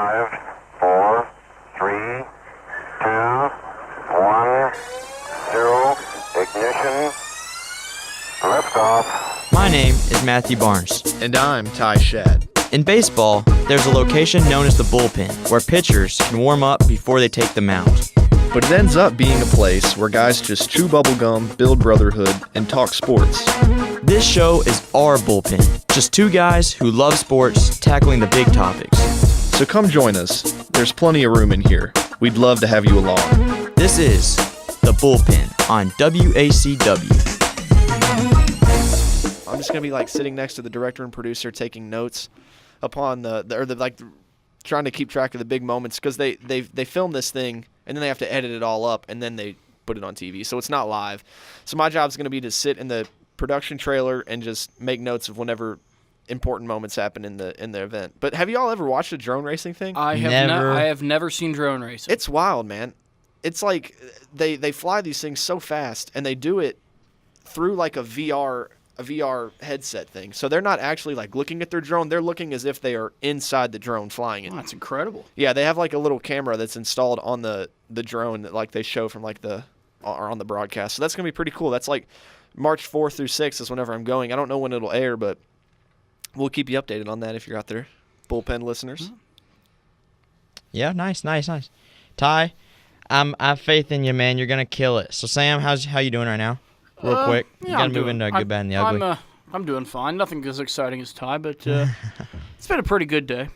5, 4, 3, 2, 1, 0. Ignition. Liftoff. My name is Matthew Barnes. And I'm Ty Shad. In baseball, there's a location known as the bullpen, where pitchers can warm up before they take the mound. But it ends up being a place where guys just chew bubblegum, build brotherhood, and talk sports. This show is our bullpen. Just two guys who love sports tackling the big topics. So come join us. There's plenty of room in here. We'd love to have you along. This is The Bullpen on WACW. I'm just going to be like sitting next to the director and producer taking notes upon trying to keep track of the big moments because they film this thing and then they have to edit it all up and then they put it on TV. So it's not live. So my job is going to be to sit in the production trailer and just make notes of whenever important moments happen in the event. But have you all ever watched a drone racing thing? I have never seen drone racing. It's wild, man. It's like they fly these things so fast and they do it through like a VR headset thing. So they're not actually like looking at their drone. They're looking as if they are inside the drone flying it. Oh, that's incredible. Yeah, they have like a little camera that's installed on the drone that like they show from like or on the broadcast. So that's going to be pretty cool. That's like March 4th through 6th is whenever I'm going. I don't know when it'll air, but we'll keep you updated on that if you're out there, bullpen listeners. Yeah, nice. Ty, I have faith in you, man. You're going to kill it. So Sam, how you doing right now? Real quick. You got to move into good, bad, and the ugly. I'm doing fine. Nothing as exciting as Ty, but it's been a pretty good day.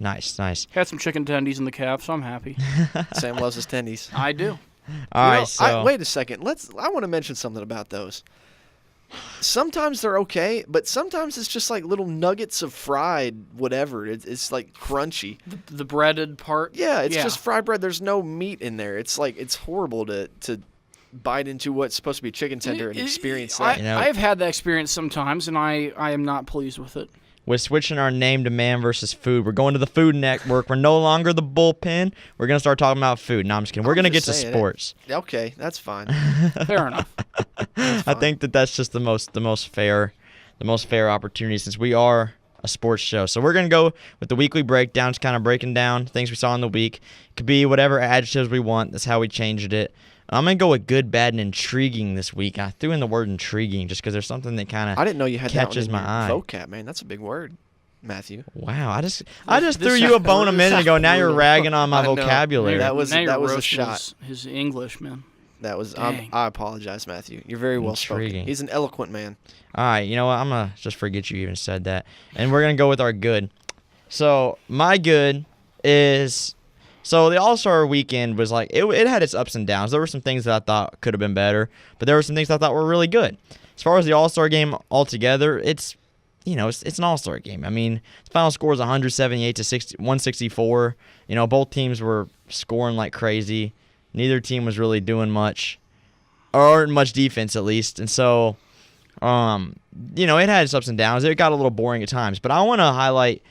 Nice. Had some chicken tendies in the cab, so I'm happy. Sam loves his tendies. I do. All right, so wait a second. I want to mention something about those. Sometimes they're okay, but sometimes it's just like little nuggets of fried whatever. It's like crunchy. The breaded part? Yeah, it's just fried bread. There's no meat in there. It's like it's horrible to bite into what's supposed to be chicken tender and experience that. I have had that experience sometimes, and I am not pleased with it. We're switching our name to Man versus Food. We're going to the Food Network. We're no longer the bullpen. We're going to start talking about food. No, I'm just kidding. We're going to get to sports. Okay, that's fine. Fair enough. I think that's just the most fair opportunity since we are a sports show. So we're going to go with the weekly breakdowns, kind of breaking down things we saw in the week. It could be whatever adjectives we want. That's how we changed it. I'm going to go with good, bad, and intriguing this week. I threw in the word intriguing just because there's something that kind of I didn't know you had catches that my one in your eye. vocab, man. That's a big word, Matthew. Wow, I just threw you a bone a minute ago. Now you're ragging on my vocabulary. That was a shot. His English, man. That was. I apologize, Matthew. You're very well spoken. He's an eloquent man. All right, you know what? I'm gonna just forget you even said that, and we're gonna go with our good. So my good is. So the All-Star weekend was like, it had its ups and downs. There were some things that I thought could have been better, but there were some things I thought were really good. As far as the All-Star game altogether, it's an All-Star game. I mean, the final score is 178 to 164. Both teams were scoring like crazy. Neither team was really doing much, or much defense at least. And so, it had its ups and downs. It got a little boring at times, but I want to highlight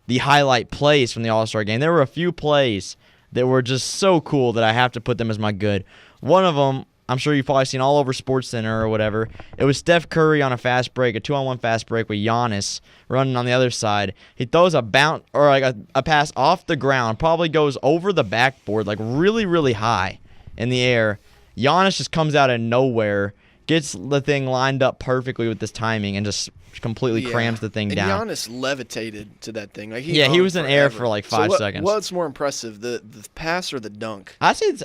the highlight plays from the All-Star game. There were a few plays that were just so cool that I have to put them as my good. One of them, I'm sure you've probably seen all over SportsCenter or whatever. It was Steph Curry on a fast break, a 2-on-1 fast break with Giannis running on the other side. He throws a bounce or like a pass off the ground, probably goes over the backboard like really, really high in the air. Giannis just comes out of nowhere, gets the thing lined up perfectly with this timing, and just completely crams the thing down. And Giannis levitated to that thing. Like he was in air for like 5 seconds. What's more impressive, the pass or the dunk? I say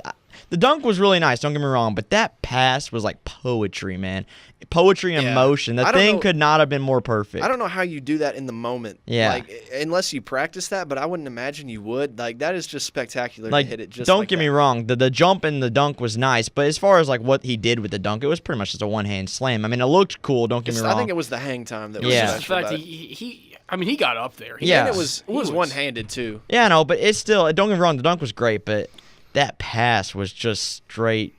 the dunk was really nice, don't get me wrong, but that pass was like poetry, man. Poetry in motion. The thing could not have been more perfect. I don't know how you do that in the moment. Yeah. Like, unless you practice that, but I wouldn't imagine you would. Like, that is just spectacular like, to hit it just don't like get that. me wrong. The jump and the dunk was nice, but as far as like what he did with the dunk, it was pretty much just a one-hand slam. I mean, it looked cool, don't get me wrong. I think it was the hang time that was Yeah. special The fact about it. he got up there. Yeah. And it was one-handed, too. Yeah, no, but it's still, don't get me wrong, the dunk was great, but that pass was just straight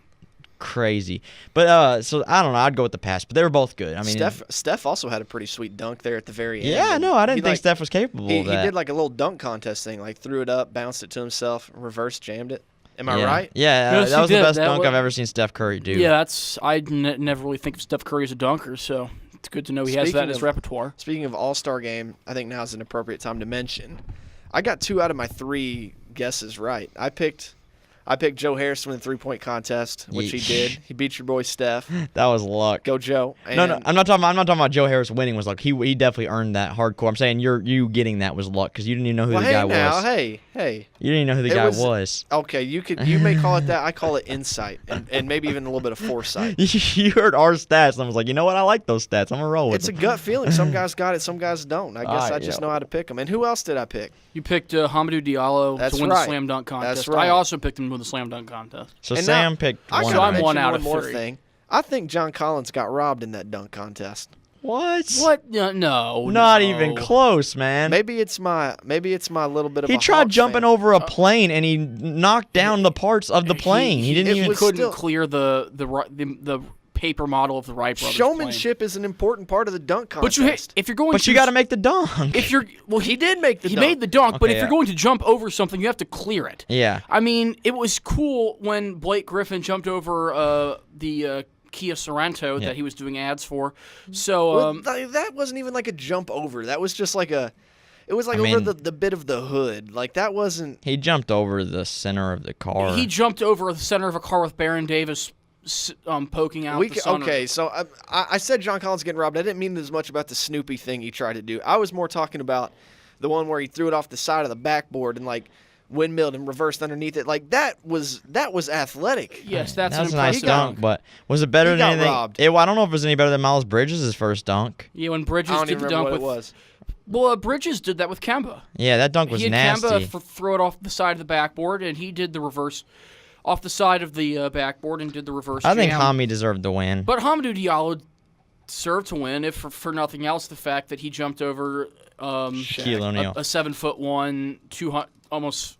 crazy. But so I don't know, I'd go with the pass, but they were both good. I mean, Steph also had a pretty sweet dunk there at the very end. Yeah, no, I didn't think Steph was capable of that. He did like a little dunk contest thing, like threw it up, bounced it to himself, reverse jammed it. Am I right? Yeah, Yes, that was the best dunk was... I've ever seen Steph Curry do. Yeah, I never really think of Steph Curry as a dunker, so it's good to know he has that in his repertoire. Speaking of All-Star game, I think now is an appropriate time to mention I got 2 out of my 3 guesses right. I picked Joe Harris to win the 3-point contest, which he did. He beat your boy Steph. That was luck. Go Joe. No, I'm not talking about Joe Harris winning was luck. He definitely earned that hardcore. I'm saying you getting that was luck because you didn't even know who the guy was. Hey. You didn't even know who the guy was. Okay, you may call it that. I call it insight and maybe even a little bit of foresight. You heard our stats and I was like, you know what? I like those stats. I'm gonna roll with It's them. a gut feeling. Some guys got it, some guys don't. I guess I just know how to pick them. And who else did I pick? You picked Hamidou Diallo That's to win right. the slam dunk contest. That's right. I also picked him to win the slam dunk contest. So And Sam now, picked I one. gotta I'm of them. one mention out of more 3. thing. I think John Collins got robbed in that dunk contest. What? What? No. Not no. even close, man. Maybe it's my little bit of He a tried Hawks jumping fan. over a plane and he knocked down the parts of the plane. He didn't it even. was couldn't still- clear the paper model of the Wright brothers. Showmanship is an important part of the dunk Plane. contest. But if you're going, But to you got to make the dunk. If you're he did make the he dunk. made the dunk, but Okay, if you're yeah. going to jump over something, you have to clear it. Yeah. I mean, it was cool when Blake Griffin jumped over the Kia Sorrento Yeah. that he was doing ads for. So Well, that wasn't even like a jump over. That was just like it was like I over mean- the bit of the hood. Like that wasn't. He jumped over the center of the car. he jumped over the center of a car with Baron Davis poking out the sunroof. Okay, so I said John Collins getting robbed. I didn't mean as much about the Snoopy thing he tried to do. I was more talking about the one where he threw it off the side of the backboard and like windmilled and reversed underneath it. Like that was athletic. Yes, that's That was an a nice impressive dunk, but was it better he than got anything? robbed. I don't know if it was any better than Miles Bridges' first dunk. Yeah, when I Bridges don't did even the remember dunk what with it was. well, Bridges did that with Kemba. Yeah, that dunk was He had nasty. Kemba throw it off the side of the backboard, and he did the reverse off the side of the backboard and did the reverse. I think jam. Hami deserved the win. But Hamidou Diallo deserved to win, if for nothing else, the fact that he jumped over Shaquille O'Neal. a 7'1", almost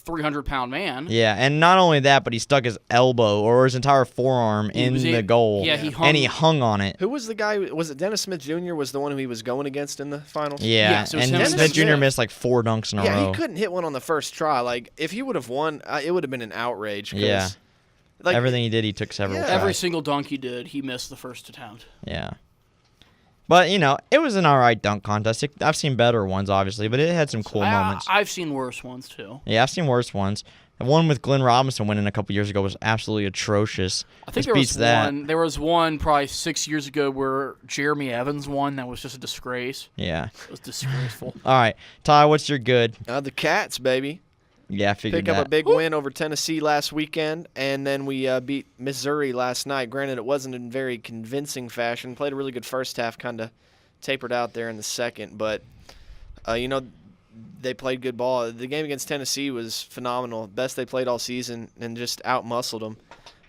300-pound man. Yeah, and not only that, but he stuck his elbow or his entire forearm in was- the goal. yeah, he hung- and he hung on it. Who was the guy? Was it Dennis Smith Jr. was the one who he was going against in the finals? Yeah, Yes, it was and him. Smith Dennis Jr. Smith. missed like 4 dunks in a Yeah, row. he couldn't hit one on the first try. Like if he would have won, it would have been an outrage. 'cause, Yeah. like, Everything he did, he took several Yeah. tries. Every single dunk he did, he missed the first attempt. Yeah. But, it was an all right dunk contest. I've seen better ones, obviously, but it had some cool moments. I've seen worse ones, too. Yeah, I've seen worse ones. The one with Glenn Robinson winning a couple years ago was absolutely atrocious. I think This there beats was that. one. There was one probably 6 years ago where Jeremy Evans won. That was just a disgrace. Yeah. It was disgraceful. All right. Ty, what's your good? the Cats, baby. Yeah, I figured Pick that. up a big win over Tennessee last weekend, and then we beat Missouri last night. Granted, it wasn't in very convincing fashion. Played a really good first half, kind of tapered out there in the second, but they played good ball. The game against Tennessee was phenomenal, best they played all season, and just outmuscled them.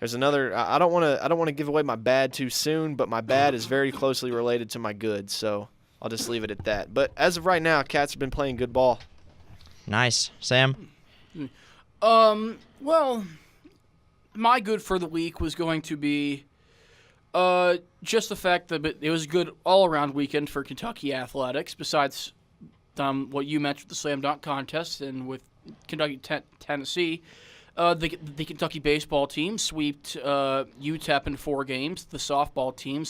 There's another. I don't want to give away my bad too soon, but my bad is very closely related to my good, so I'll just leave it at that. But as of right now, Cats have been playing good ball. Nice. Sam? Well, my good for the week was going to be just the fact that it was a good all-around weekend for Kentucky athletics, besides what you mentioned, the slam dunk contest, and with Kentucky Tennessee. The Kentucky baseball team sweeped UTEP in 4 games. The softball team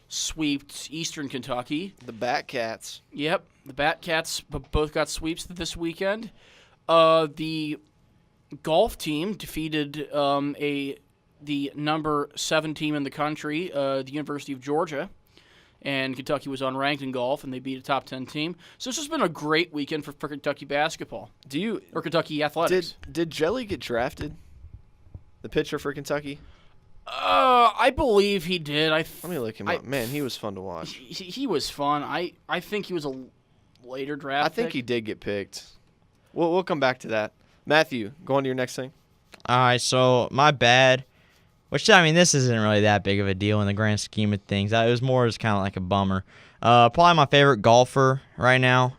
sweeped Eastern Kentucky. The Bat Cats. Yep, the Batcats both got sweeps this weekend. The golf team defeated the number 7 team in the country, the University of Georgia, and Kentucky was unranked in golf, and they beat a top 10 team. So this has been a great weekend for Kentucky basketball or Kentucky athletics. Did Jelly get drafted? The pitcher for Kentucky. I believe he did. Let me look him up. Man, he was fun to watch. He was fun. I think he was a later draft. I think he did get picked. We'll come back to that. Matthew, go on to your next thing. All right, so my bad. Which, I mean, this isn't really that big of a deal in the grand scheme of things. It was more just kind of like a bummer. Probably my favorite golfer right now.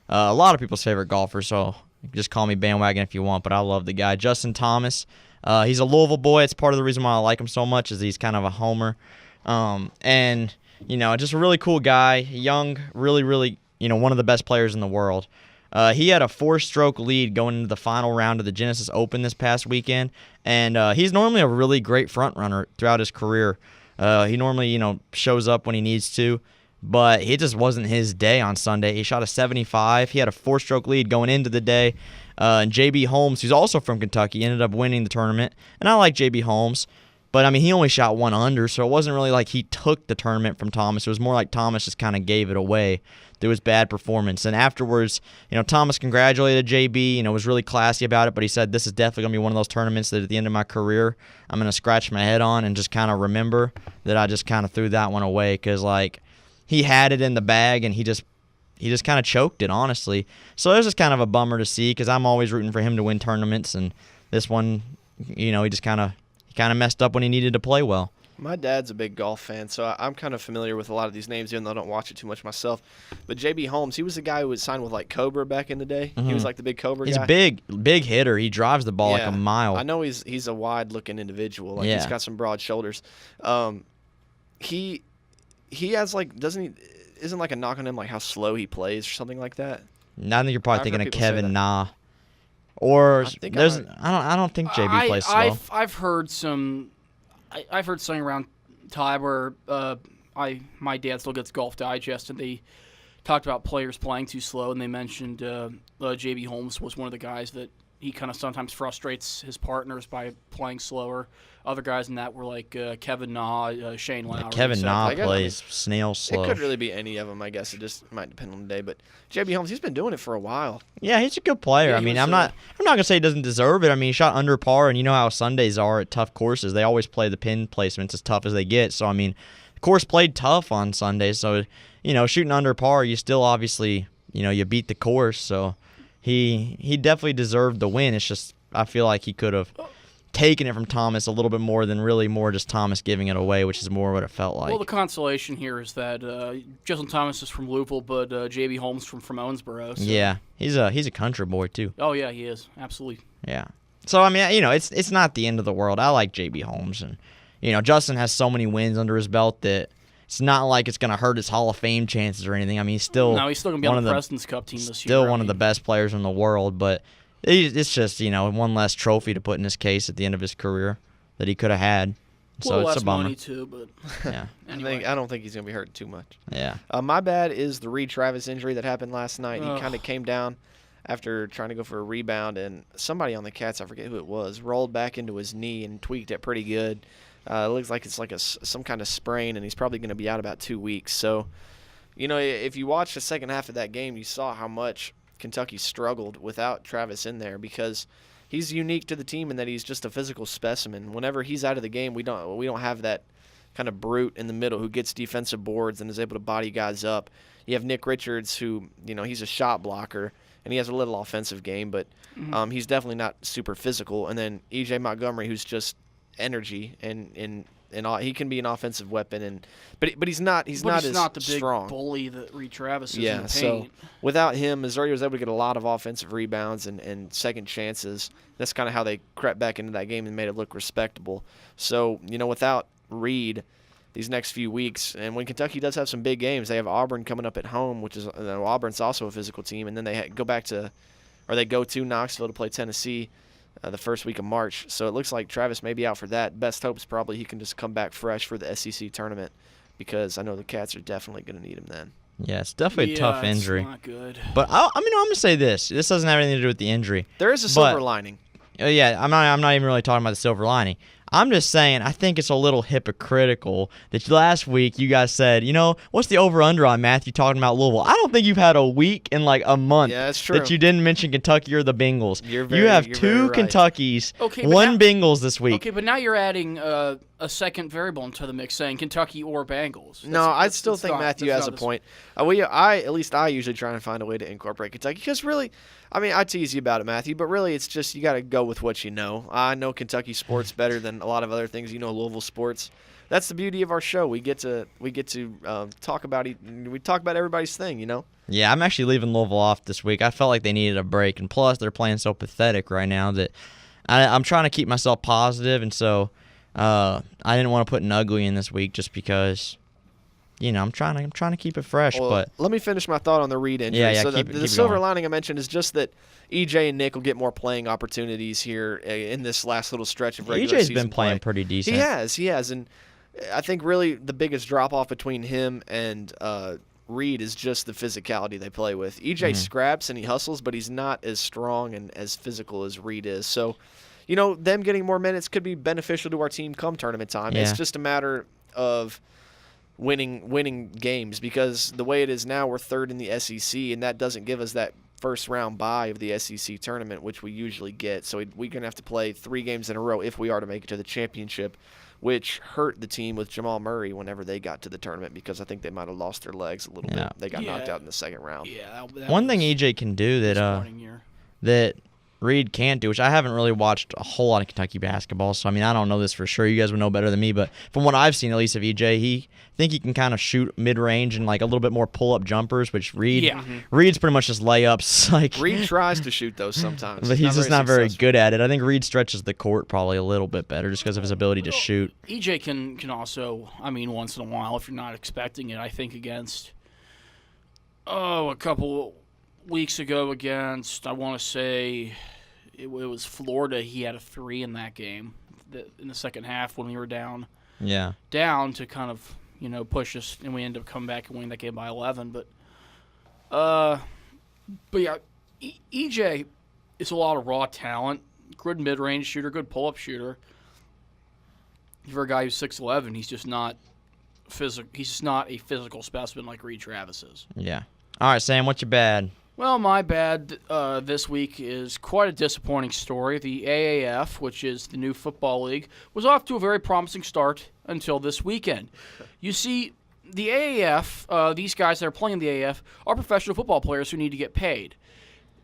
A lot of people's favorite golfer, so just call me bandwagon if you want, but I love the guy. Justin Thomas. He's a Louisville boy. It's part of the reason why I like him so much is he's kind of a homer. And, just a really cool guy. Young, really, really, one of the best players in the world. He had a 4-stroke lead going into the final round of the Genesis Open this past weekend, and he's normally a really great front runner throughout his career. He normally, shows up when he needs to, but it just wasn't his day on Sunday. He shot a 75. He had a 4-stroke lead going into the day. And J.B. Holmes, who's also from Kentucky, ended up winning the tournament. And I like J.B. Holmes, but I mean, he only shot 1 under, so it wasn't really like he took the tournament from Thomas. It was more like Thomas just kind of gave it away through his bad performance. And afterwards, Thomas congratulated JB, was really classy about it, but he said this is definitely going to be one of those tournaments that at the end of my career, I'm going to scratch my head on and just kind of remember that I just kind of threw that one away because, he had it in the bag and he just kind of choked it, honestly. So it was just kind of a bummer to see because I'm always rooting for him to win tournaments, and this one, he just kind of messed up when he needed to play well. My dad's a big golf fan, so I'm kind of familiar with a lot of these names, even though I don't watch it too much myself. But J.B. Holmes, he was the guy who was signed with Cobra back in the day. He was like the big Cobra He's guy. a big hitter. He drives the ball like a mile. I know he's a wide-looking individual. He's got some broad shoulders. He has isn't a knock on him like how slow he plays or something like that? I think you're probably thinking of Kevin Na. I don't think JB plays slow. I've heard something around Ty where my dad still gets Golf Digest, and they talked about players playing too slow, and they mentioned J.B. Holmes was one of the guys that he kind of sometimes frustrates his partners by playing slower. Other guys in that were like Kevin Na, Shane Lowry. Kevin Na plays snail slow. It could really be any of them, I guess. It just might depend on the day. But J.B. Holmes, he's been doing it for a while. Yeah, he's a good player. Yeah, I mean, I'm not gonna say he doesn't deserve it. I mean, he shot under par, and you know how Sundays are at tough courses. They always play the pin placements as tough as they get. So I mean, the course played tough on Sundays. So shooting under par, you still obviously you beat the course. So he definitely deserved the win. It's just I feel like he could have taken it from Thomas a little bit more than really more just Thomas giving it away, which is more what it felt like. Well, the consolation here is that Justin Thomas is from Louisville, but J.B. Holmes from Owensboro. So. Yeah, he's a country boy too. Oh yeah, he is absolutely. Yeah. So I mean, it's not the end of the world. I like J.B. Holmes, and Justin has so many wins under his belt that it's not like it's going to hurt his Hall of Fame chances or anything. I mean, he's still going to be on the President's Cup team this year. Still one of the best players in the world, but it's just one less trophy to put in his case at the end of his career that he could have had. So it's a bummer. Money too, but yeah. Anyway. I don't think he's going to be hurt too much. Yeah. My bad is the Reed Travis injury that happened last night. He kind of came down after trying to go for a rebound, and somebody on the Cats, I forget who it was, rolled back into his knee and tweaked it pretty good. It looks like it's like some kind of sprain, and he's probably going to be out about 2 weeks. So, if you watch the second half of that game, you saw how much Kentucky struggled without Travis in there because he's unique to the team in that he's just a physical specimen. Whenever he's out of the game, we don't have that kind of brute in the middle who gets defensive boards and is able to body guys up. You have Nick Richards who, he's a shot blocker and he has a little offensive game, but he's definitely not super physical. And then E.J. Montgomery, who's just energy and he can be an offensive weapon, but he's not as the big strong bully that Reed Travis is in the paint. So without him, Missouri was able to get a lot of offensive rebounds and second chances. That's kind of how they crept back into that game and made it look respectable. So without Reed, these next few weeks, and when Kentucky does have some big games, they have Auburn coming up at home, which is Auburn's also a physical team, and then they go to Knoxville to play Tennessee. The first week of March. So it looks like Travis may be out for that. Best hope is probably he can just come back fresh for the SEC tournament because I know the Cats are definitely going to need him then. Yeah, it's definitely a tough injury. It's not good. But I'm going to say this. This doesn't have anything to do with the injury. There is a silver lining. Yeah, I'm not even really talking about the silver lining. I'm just saying I think it's a little hypocritical that last week you guys said, what's the over-under on Matthew talking about Louisville? I don't think you've had a week in like a month that's true. that you didn't mention Kentucky or the Bengals. You have two right. Kentuckys, one Bengals this week. Okay, but now you're adding a second variable into the mix, saying Kentucky or Bengals. I still think Matthew has a point. At least I usually try and find a way to incorporate Kentucky because really, I tease you about it, Matthew, but really it's just you got to go with what you know. I know Kentucky sports better than a lot of other things. Louisville sports. That's the beauty of our show. We get to talk about everybody's thing. Yeah, I'm actually leaving Louisville off this week. I felt like they needed a break, and plus they're playing so pathetic right now that I'm trying to keep myself positive, and so I didn't want to put an ugly in this week just because. I'm trying to keep it fresh. Well, but let me finish my thought on the Reed injury. Yeah, so keep the it silver going. lining I mentioned is just that EJ and Nick will get more playing opportunities here in this last little stretch of regular EJ's season been playing play. pretty decent. He has, and I think really the biggest drop-off between him and Reed is just the physicality they play with. EJ scraps and he hustles, but he's not as strong and as physical as Reed is. So, them getting more minutes could be beneficial to our team come tournament time. Yeah. It's just a matter of winning games, because the way it is now, we're third in the SEC, and that doesn't give us that first round bye of the SEC tournament, which we usually get. So we're going to have to play 3 games in a row if we are to make it to the championship, which hurt the team with Jamal Murray whenever they got to the tournament, because I think they might have lost their legs a little bit. They got knocked out in the second round. Yeah. One thing EJ can do that Reed can't do, which I haven't really watched a whole lot of Kentucky basketball, so I don't know this for sure. You guys would know better than me, but from what I've seen, at least of EJ, I think he can kind of shoot mid-range and like a little bit more pull-up jumpers, which Reed's pretty much just layups. Like Reed tries to shoot those sometimes, but he's just not very good at it. I think Reed stretches the court probably a little bit better just because of his ability to shoot. EJ can also, once in a while, if you're not expecting it, I think against a couple weeks ago against, I want to say it was Florida, he had a 3 in that game in the second half when we were down. Yeah. Down to kind of, push us, and we ended up coming back and winning that game by 11. But yeah, EJ is a lot of raw talent, good mid-range shooter, good pull-up shooter. For a guy who's 6'11", he's just not physical. He's just not a physical specimen like Reed Travis is. Yeah. All right, Sam, what's your bad? Well, my bad this week is quite a disappointing story. The AAF, which is the new football league, was off to a very promising start until this weekend. You see, the AAF, these guys that are playing in the AAF, are professional football players who need to get paid.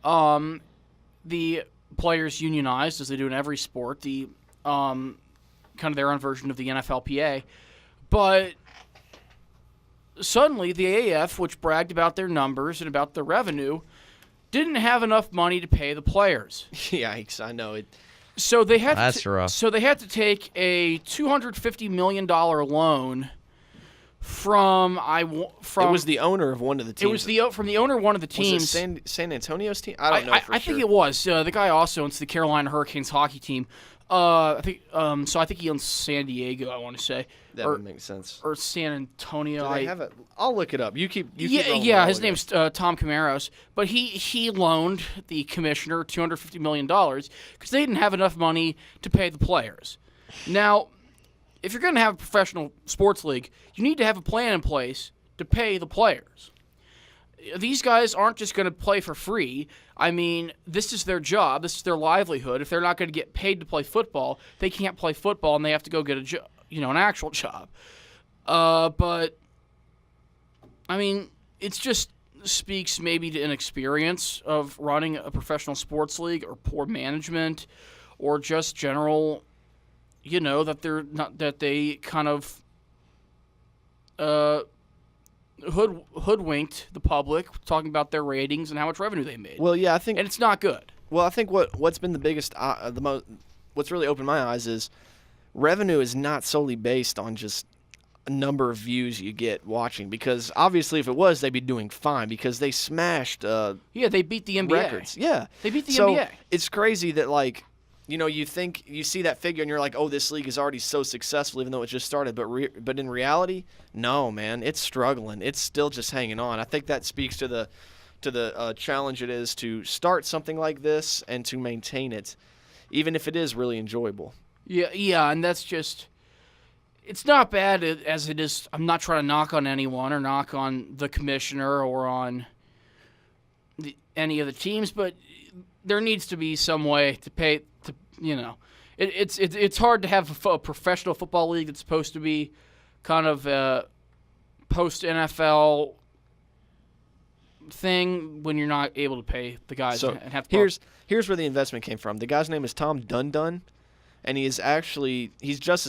The players unionized, as they do in every sport, the kind of their own version of the NFLPA. But suddenly, the AAF, which bragged about their numbers and about their revenue, didn't have enough money to pay the players. Yikes! I know it. So they had That's rough. So they had to take a $250 million loan from. It was the owner of one of the teams. It was from the owner of one of the teams. Was it San Antonio's team? I don't know. I think it was. The guy also owns the Carolina Hurricanes hockey team. I think so. I think he owns San Diego, I want to say. That would make sense. Or San Antonio. Do they have it? I'll look it up. You keep Yeah. His name's Tom Camaros, but he loaned the commissioner $250 million because they didn't have enough money to pay the players. Now, if you're going to have a professional sports league, you need to have a plan in place to pay the players. These guys aren't just going to play for free. This is their job. This is their livelihood. If they're not going to get paid to play football, they can't play football, and they have to go get an actual job. But it just speaks maybe to inexperience of running a professional sports league, or poor management, or just general, that they're not, that they kind of hoodwinked the public, talking about their ratings and how much revenue they made. Well, yeah, I think, and it's not good. Well, I think what's been the biggest, what's really opened my eyes is revenue is not solely based on just a number of views you get watching. Because obviously, if it was, they'd be doing fine because they smashed. They beat the NBA records. Yeah, they beat the NBA. It's crazy that you think you see that figure and you're like, oh, this league is already so successful, even though it just started. But in reality, no, man, it's struggling. It's still just hanging on. I think that speaks to the challenge it is to start something like this and to maintain it, even if it is really enjoyable. Yeah, and that's just, it's not bad as it is. I'm not trying to knock on anyone or knock on the commissioner or on any of the teams, but there needs to be some way to pay. It's hard to have a professional football league that's supposed to be kind of a post NFL thing when you're not able to pay the guys. So and have here's where the investment came from. The guy's name is Tom Dundon, and he's just the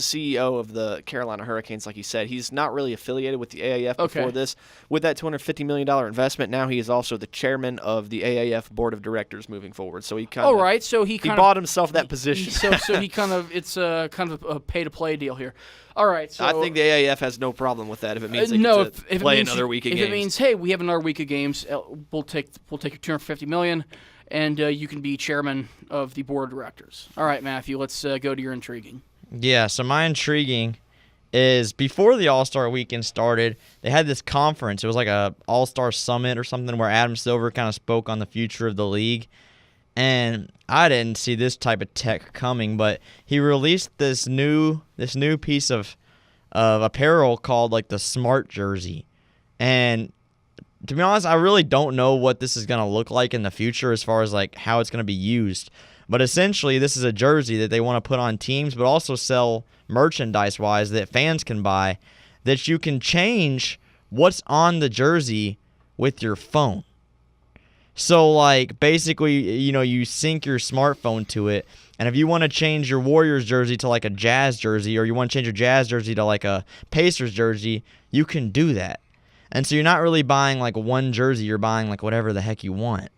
CEO of the Carolina Hurricanes, like he said. He's not really affiliated with the AAF before this. With that $250 million investment, now he is also the chairman of the AAF board of directors moving forward. So he he bought himself that position. So he it's kind of a pay-to-play deal here. All right. So I think the AAF has no problem with that if it means they get to play another week of games. If it means, hey, we have another week of games, we'll take your $250 million. And you can be chairman of the board of directors. All right, Matthew, let's go to your intriguing. Yeah, so my intriguing is before the All-Star Weekend started, they had this conference. It was like a All-Star Summit or something where Adam Silver kind of spoke on the future of the league. And I didn't see this type of tech coming, but he released this new piece of apparel called like the Smart Jersey. And to be honest, I really don't know what this is going to look like in the future as far as like how it's going to be used. But essentially, this is a jersey that they want to put on teams, but also sell merchandise-wise that fans can buy, that you can change what's on the jersey with your phone. So, like, basically, you sync your smartphone to it, and if you want to change your Warriors jersey to, like, a Jazz jersey, or you want to change your Jazz jersey to, like, a Pacers jersey, you can do that. And so you're not really buying, like, one jersey. You're buying, like, whatever the heck you want.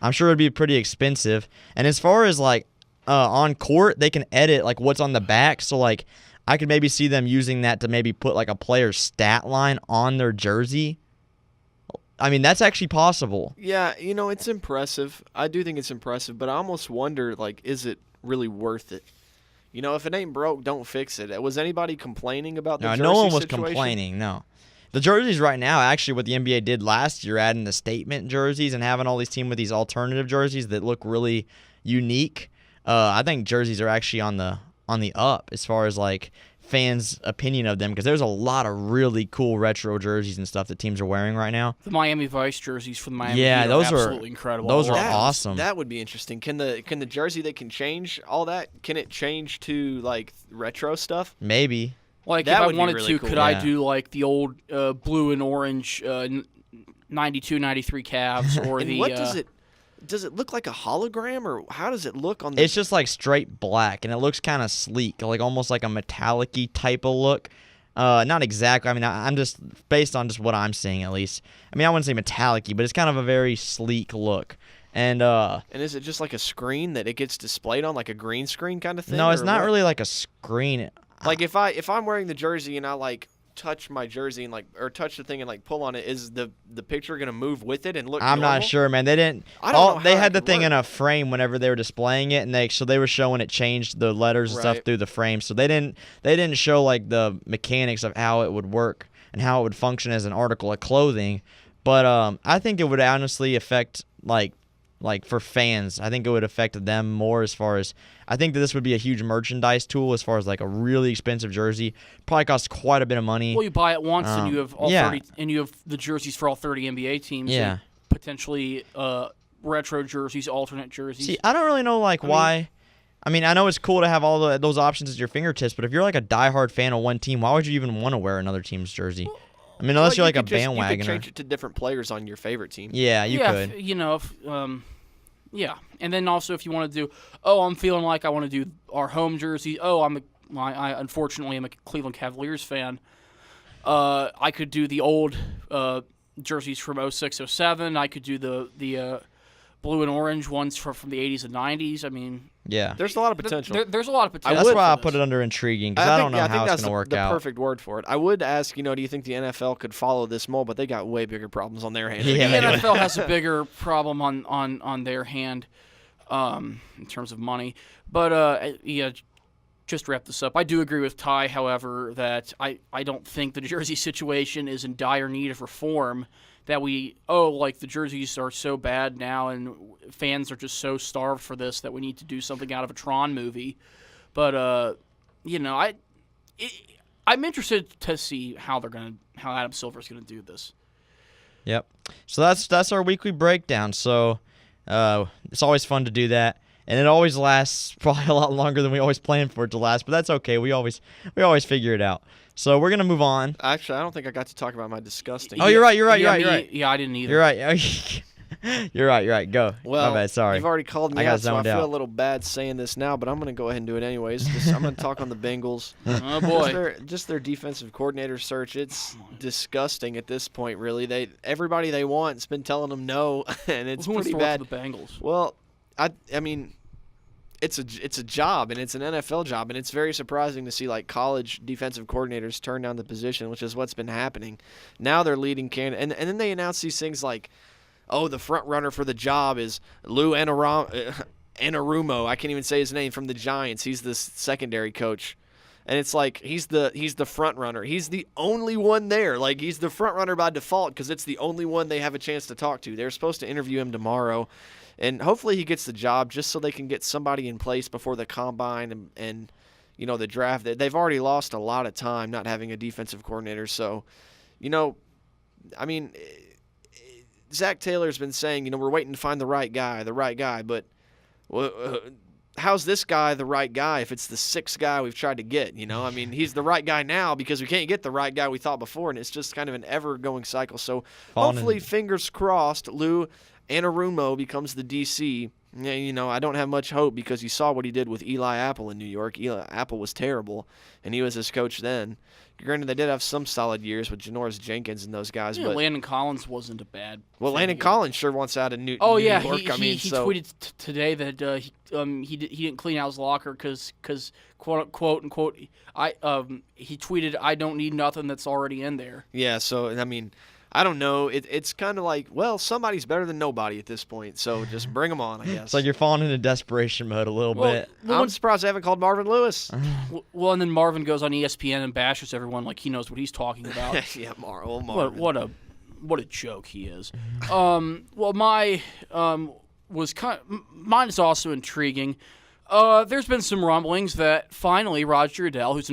I'm sure it'd be pretty expensive. And as far as, like, on court, they can edit, like, what's on the back. So, like, I could maybe see them using that to maybe put, like, a player's stat line on their jersey. I mean, that's actually possible. Yeah, it's impressive. I do think it's impressive, but I almost wonder, like, is it really worth it? If it ain't broke, don't fix it. Was anybody complaining about the jersey No one was situation? complaining, no. The jerseys right now, actually what the NBA did last year, adding the statement jerseys and having all these teams with these alternative jerseys that look really unique, I think jerseys are actually on the up as far as, like, fans' opinion of them, because there's a lot of really cool retro jerseys and stuff that teams are wearing right now. The Miami Vice jerseys from the Miami Heat are those absolutely incredible. Those are awesome. That would be interesting. Can the jersey that can change all that? Can it change to, like, retro stuff? Maybe. Like, that if I would be wanted really to, cool. could I do, like, the old blue and orange 92, 93 Cavs, or And the... what does it look like a hologram, or how does it look on the... It's just like straight black, and it looks kind of sleek, like almost like a metallic-y type of look. Not exactly. I mean, I'm just based on just what I'm seeing, at least. I mean, I wouldn't say metallic-y, but it's kind of a very sleek look. And is it just like a screen that it gets displayed on, like a green screen kind of thing? No, it's or not what? really like a screen. Like, if I'm wearing the jersey and I, like, touch my jersey and, like, or touch the thing and, like, pull on it, is the picture gonna move with it and look I'm normal? not sure, man. They didn't. I don't know They how had that the could thing work. in a frame whenever they were displaying it, and they were showing it changed the letters and stuff Right. through the frame. So they didn't show, like, the mechanics of how it would work and how it would function as an article of clothing. But I think it would honestly affect, like for fans, I think it would affect them more as far as, I think that this would be a huge merchandise tool as far as, like, a really expensive jersey. Probably costs quite a bit of money. Well, you buy it once, and you have all yeah. 30, and you have the jerseys for all 30 NBA teams. Yeah. And potentially retro jerseys, alternate jerseys. See, I don't really know, like, why. I mean, I know it's cool to have all those options at your fingertips, but if you're, like, a diehard fan of one team, why would you even want to wear another team's jersey? I mean, unless you're, like, a bandwagoner. You could change it to different players on your favorite team. Yeah, you could. Yeah, and then also if you want to do, I'm feeling like I want to do our home jersey. I unfortunately am a Cleveland Cavaliers fan. I could do the old jerseys from 06, 07. I could do the blue and orange ones from the 80s and 90s. I mean, Yeah. There's a lot of potential. there's a lot of potential. That's for why I this. put it under intriguing, because I don't know how it's that's going to work the out. perfect word for it. I would ask, do you think the NFL could follow this mold? But they got way bigger problems on their hands. Yeah, The they do. NFL has a bigger problem on their hand in terms of money. But, just to wrap this up, I do agree with Ty, however, that I don't think the jersey situation is in dire need of reform, that the jerseys are so bad now and fans are just so starved for this that we need to do something out of a Tron movie. But, I'm interested to see how Adam Silver's going to do this. Yep. So that's our weekly breakdown. So it's always fun to do that, and it always lasts probably a lot longer than we always plan for it to last. But that's okay. We always figure it out. So we're gonna move on. Actually, I don't think I got to talk about my disgusting. Oh, you're right. You're Yeah, right. Yeah, I didn't either. You're right. You're right. Go. Well, My bad. Sorry. you've already called me I got out, so I zoned feel out. a little bad saying this now, but I'm going to go ahead and do it anyways. I'm going to talk on the Bengals. Oh, boy. Just their defensive coordinator search. It's disgusting at this point, really. Everybody they want has been telling them no, and it's Who wants pretty to bad. work for the Bengals? Well, I mean, it's a job, and it's an NFL job, and it's very surprising to see, like, college defensive coordinators turn down the position, which is what's been happening. Now they're leading candidate, and then they announce these things like, oh, the front runner for the job is Lou Anarumo. I can't even say his name, from the Giants. He's the secondary coach. And it's like he's the front runner. He's the only one there. Like, he's the front runner by default because it's the only one they have a chance to talk to. They're supposed to interview him tomorrow, and hopefully he gets the job just so they can get somebody in place before the combine and the draft. They've already lost a lot of time not having a defensive coordinator. So, I mean, Zach Taylor's been saying, we're waiting to find the right guy, but how's this guy the right guy if it's the sixth guy we've tried to get? I mean, he's the right guy now because we can't get the right guy we thought before, and it's just kind of an ever-going cycle. So hopefully, fingers crossed, Lou Anarumo becomes the DC. I don't have much hope because you saw what he did with Eli Apple in New York. Eli Apple was terrible, and he was his coach then. Granted, they did have some solid years with Janoris Jenkins and those guys. But Landon Collins wasn't a bad. Landon Collins sure wants out of New York. Oh yeah, he tweeted today that he didn't clean out his locker because quote unquote he tweeted, "I don't need nothing that's already in there." Yeah, so I mean, I don't know. It's kind of like, well, somebody's better than nobody at this point, so just bring them on, I guess. It's like you're falling into desperation mode a little bit. I'm surprised they haven't called Marvin Lewis. Well, and then Marvin goes on ESPN and bashes everyone like he knows what he's talking about. Yeah, Marvin. What a joke he is. Well, my mine is also intriguing. There's been some rumblings that finally Roger Goodell, who's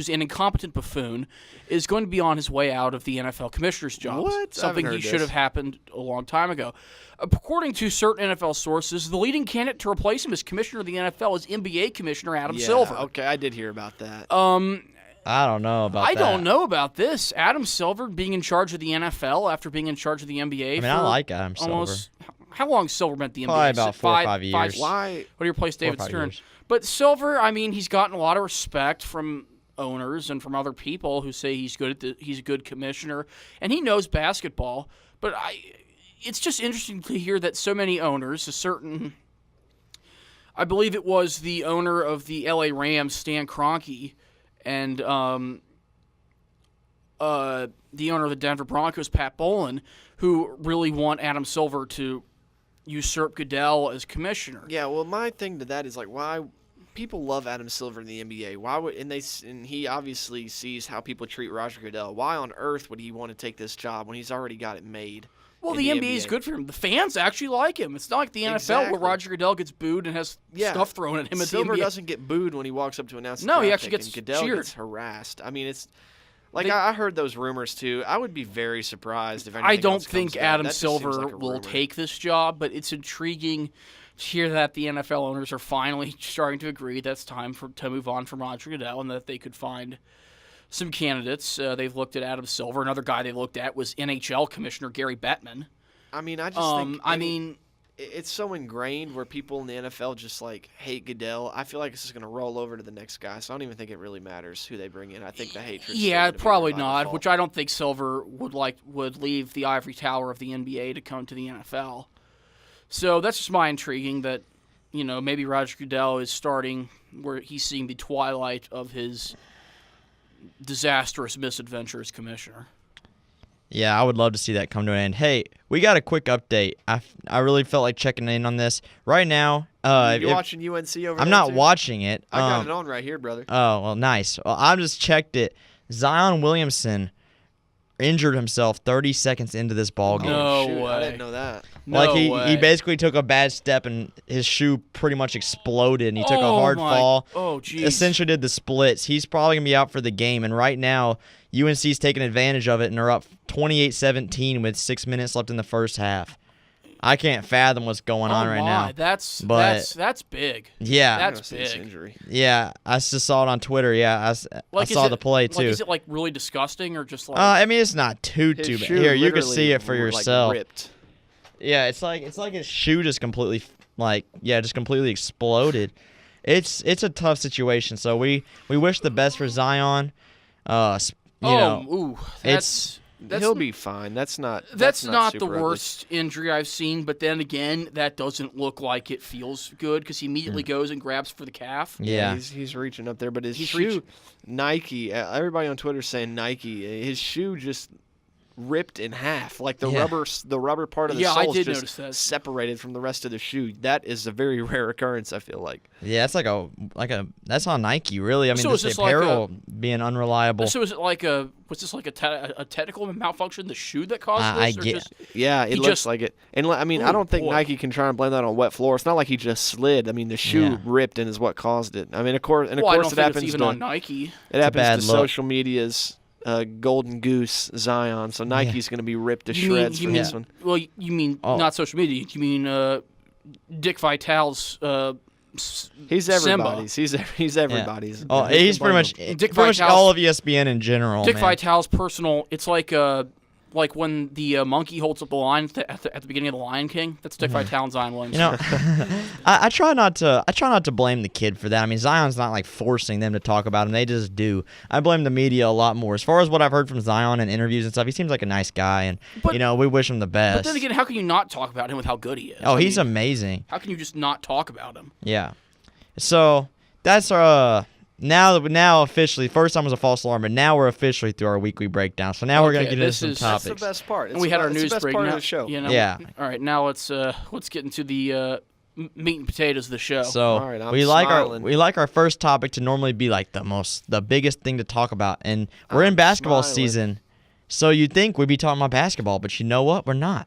an incompetent buffoon, is going to be on his way out of the NFL commissioner's job. What? Something he should have happened a long time ago. According to certain NFL sources, the leading candidate to replace him as commissioner of the NFL is NBA Commissioner Adam Silver. Okay, I did hear about that. I don't know about that. I don't know about this. Adam Silver being in charge of the NFL after being in charge of the NBA. I mean, I like Adam Silver. How long has Silver been at the NBA? Probably about 4 or 5 years. Why? What do you replace David 4 or 5 Stern? years. But Silver, I mean, he's gotten a lot of respect from owners and from other people who say he's a good commissioner, and he knows basketball. But it's just interesting to hear that so many owners, I believe it was the owner of the LA Rams, Stan Kroenke, and the owner of the Denver Broncos, Pat Bowlen, who really want Adam Silver to usurp Goodell as commissioner. Yeah, well, my thing to that is like, why people love Adam Silver in the NBA? Why would and he obviously sees how people treat Roger Goodell. Why on earth would he want to take this job when he's already got it made? Well, the NBA is good for him. The fans actually like him. It's not like the NFL where Roger Goodell gets booed and has stuff thrown at him at the NBA. Silver doesn't get booed when he walks up to announce the No, he draft actually pick, gets and Goodell cheered. gets harassed. I mean, it's like I heard those rumors too. I would be very surprised if anything I don't else think comes Adam out. That just seems Silver like a will rumor. take this job, but it's intriguing to hear that the NFL owners are finally starting to agree that it's time to move on from Roger Goodell and that they could find some candidates. They've looked at Adam Silver. Another guy they looked at was NHL Commissioner Gary Bettman. I mean, I just think. I mean, it's so ingrained where people in the NFL just like hate Goodell. I feel like this is going to roll over to the next guy, so I don't even think it really matters who they bring in. I think the hatred. yeah, probably not. Which I don't think Silver would leave the ivory tower of the NBA to come to the NFL. So that's just my intriguing that, maybe Roger Goodell is starting where he's seeing the twilight of his disastrous misadventure as commissioner. Yeah, I would love to see that come to an end. Hey, we got a quick update. I really felt like checking in on this. Right now, you watching UNC over there? I'm not too? watching it. I got it on right here, brother. Oh, well, nice. Well, I just checked it. Zion Williamson injured himself 30 seconds into this ball game. No Shoot, way. I didn't know that. He basically took a bad step and his shoe pretty much exploded and he took a hard fall. Oh, jeez. Essentially did the splits. He's probably going to be out for the game, and right now UNC's taking advantage of it and are up 28-17 with 6 minutes left in the first half. I can't fathom what's going on right now. That's big. Yeah. That's This big. injury. Yeah, I just saw it on Twitter. Yeah, I saw the play too. Is it like really disgusting or just like? I mean, it's not too His bad. shoe Here, you can literally see it for yourself. Like, ripped. Yeah, it's like his shoe just completely just completely exploded. It's a tough situation. So we wish the best for Zion. He'll be fine. That's not not the super ugly. worst injury I've seen, but then again, that doesn't look like it feels good because he immediately goes and grabs for the calf. Yeah. He's reaching up there, but his shoe, Nike. Everybody on Twitter saying Nike. His shoe just ripped in half. Like the Yeah. rubber part of the Yeah, I sole did is notice that. just separated from the rest of the shoe. That is a very rare occurrence, I feel like. Yeah, it's like a that's on Nike, really. I mean, So just is the this like apparel being unreliable. So is it like a technical malfunction, the shoe that caused I this? Or get- just, Yeah, it He looks just- like it. And I mean, I Ooh, don't think boy. Nike can try and blame that on wet floor. It's not like he just slid. I mean, the shoe Yeah. ripped and is what caused it. I mean, of course, well, I it don't think happens it's even to on Nike. it happens bad to look. social media's golden goose Zion. So Nike's going to be ripped to shreds for this one. Well, you mean Oh. not social media. You mean Dick Vitale's He's Simba. everybody's. He's everybody's. Oh, Who he's can blame pretty much him? Dick pretty much Vitale's- all of ESPN in general. Dick man. Vitale's personal. It's like when the monkey holds up the line at the beginning of the Lion King. That's Dick Vitale and Zion Williams. You know, I try not to blame the kid for that. I mean, Zion's not like forcing them to talk about him; they just do. I blame the media a lot more. As far as what I've heard from Zion in interviews and stuff, he seems like a nice guy, and But- we wish him the best. But then again, how can you not talk about him with how good he is? oh, I he's mean, amazing. How can you just not talk about him? Yeah. So that's our now officially first time was a false alarm, but now we're officially through our weekly breakdown. So now we're gonna Okay, get into this some is- That's topics. the best part. And we had our it's news the best break part now. of the show. You know, Yeah. All right, now let's get into the meat and potatoes of the show. So All right, I'm we like smiling. our first topic to normally be like the biggest thing to talk about, and we're in I'm basketball smiling. season, so you'd think we'd be talking about basketball, but you know what? We're not.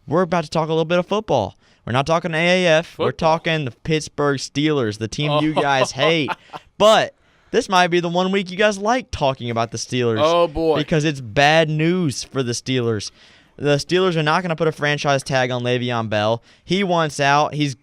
We're about to talk a little bit of football. We're not talking AAF. We're Football. talking the Pittsburgh Steelers, the team you Oh. guys hate. But this might be the one week you guys like talking about the Steelers. Oh, boy. Because it's bad news for the Steelers. The Steelers are not going to put a franchise tag on Le'Veon Bell. He wants out. He's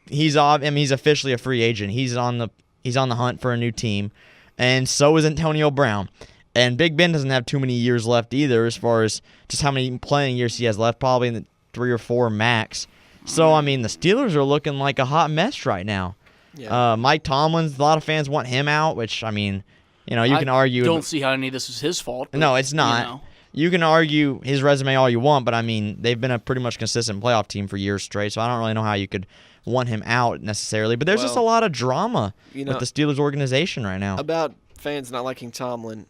officially a free agent. He's on the hunt for a new team, and so is Antonio Brown. And Big Ben doesn't have too many years left either, as far as just how many playing years he has left, probably in the 3 or 4 max. So I mean, the Steelers are looking like a hot mess right now. Yeah. Mike Tomlin's, a lot of fans want him out, which I mean, you can argue. Don't see how any of this is his fault. but, No, it's not. You know. You can argue his resume all you want, but I mean, they've been a pretty much consistent playoff team for years straight, so I don't really know how you could want him out necessarily. But there's just a Well, lot of drama you know, with the Steelers organization right now. About fans not liking Tomlin,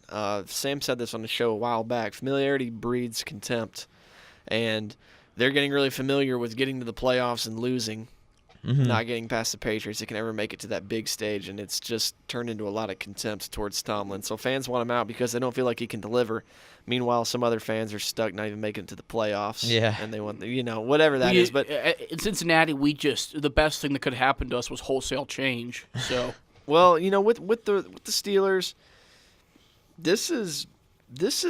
Sam said this on the show a while back. Familiarity breeds contempt, and they're getting really familiar with getting to the playoffs and losing, not getting past the Patriots. They can never make it to that big stage, and it's just turned into a lot of contempt towards Tomlin. So fans want him out because they don't feel like he can deliver. Meanwhile, some other fans are stuck not even making it to the playoffs. Yeah. And they want, whatever that is. But in Cincinnati, the best thing that could happen to us was wholesale change. So well, with the Steelers, this is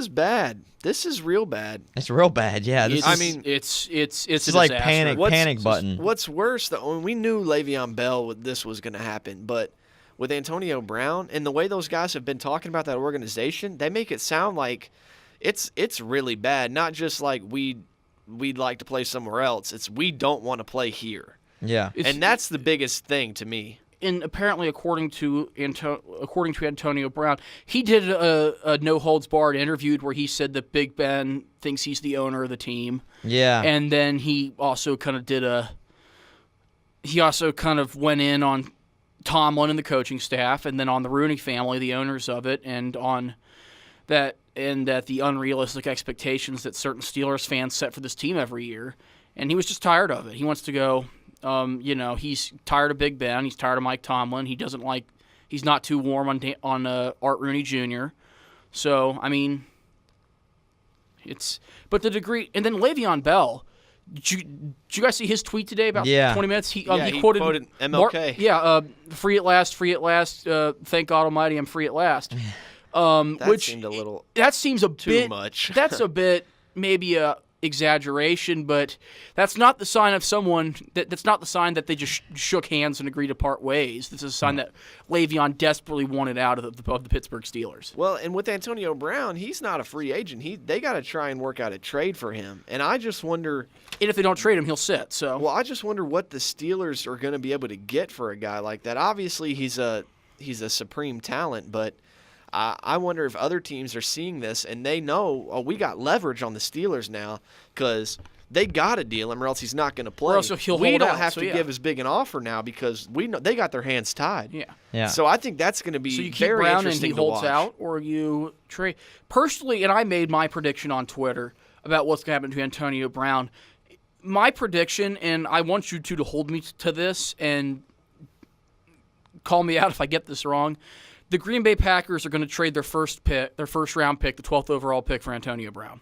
bad. This is real bad. It's real bad, yeah. This it's, is, it's a like disaster. panic button. What's worse, though, we knew Le'Veon Bell, this was going to happen, but with Antonio Brown and the way those guys have been talking about that organization, they make it sound like it's really bad. Not just like we'd like to play somewhere else. It's we don't want to play here, Yeah. and that's the biggest thing to me. And apparently, according to Antonio Brown, he did a no holds barred interview where he said that Big Ben thinks he's the owner of the team, Yeah. and then he also kind of went in on Tomlin and the coaching staff, and then on the Rooney family, the owners of it, and on that the unrealistic expectations that certain Steelers fans set for this team every year, and he was just tired of it. He wants to go. He's tired of Big Ben. He's tired of Mike Tomlin. He's not too warm on Art Rooney Jr. So I mean, but the degree, and then Le'Veon Bell. Did you guys see his tweet today about 20 minutes? He quoted MLK. Free at last, free at last. Thank God Almighty, I'm free at last. That seemed a little That seems a too bit much. That's a bit maybe a exaggeration, but that's not the sign of someone that's not the sign that they just shook hands and agreed to part ways. This is a sign that Le'Veon desperately wanted out of the Pittsburgh Steelers. Well, and with Antonio Brown, he's not a free agent. They got to try and work out a trade for him. And I just wonder. And if they don't trade him, he'll sit. So Well, I just wonder what the Steelers are going to be able to get for a guy like that. Obviously, he's a supreme talent, but I wonder if other teams are seeing this and they know, we got leverage on the Steelers now because they got to deal him or else he's not going to play. Or else he'll we hold don't out, have so to yeah. give as big an offer now because we know they got their hands tied. yeah. Yeah. So I think that's going to be So you keep very Brown and interesting he to holds watch. out, or you trade. Personally, and I made my prediction on Twitter. about what's going to happen to Antonio Brown. My prediction, and I want you two to hold me to this and call me out if I get this wrong. The Green Bay Packers are going to trade their first round pick, the 12th overall pick, for Antonio Brown.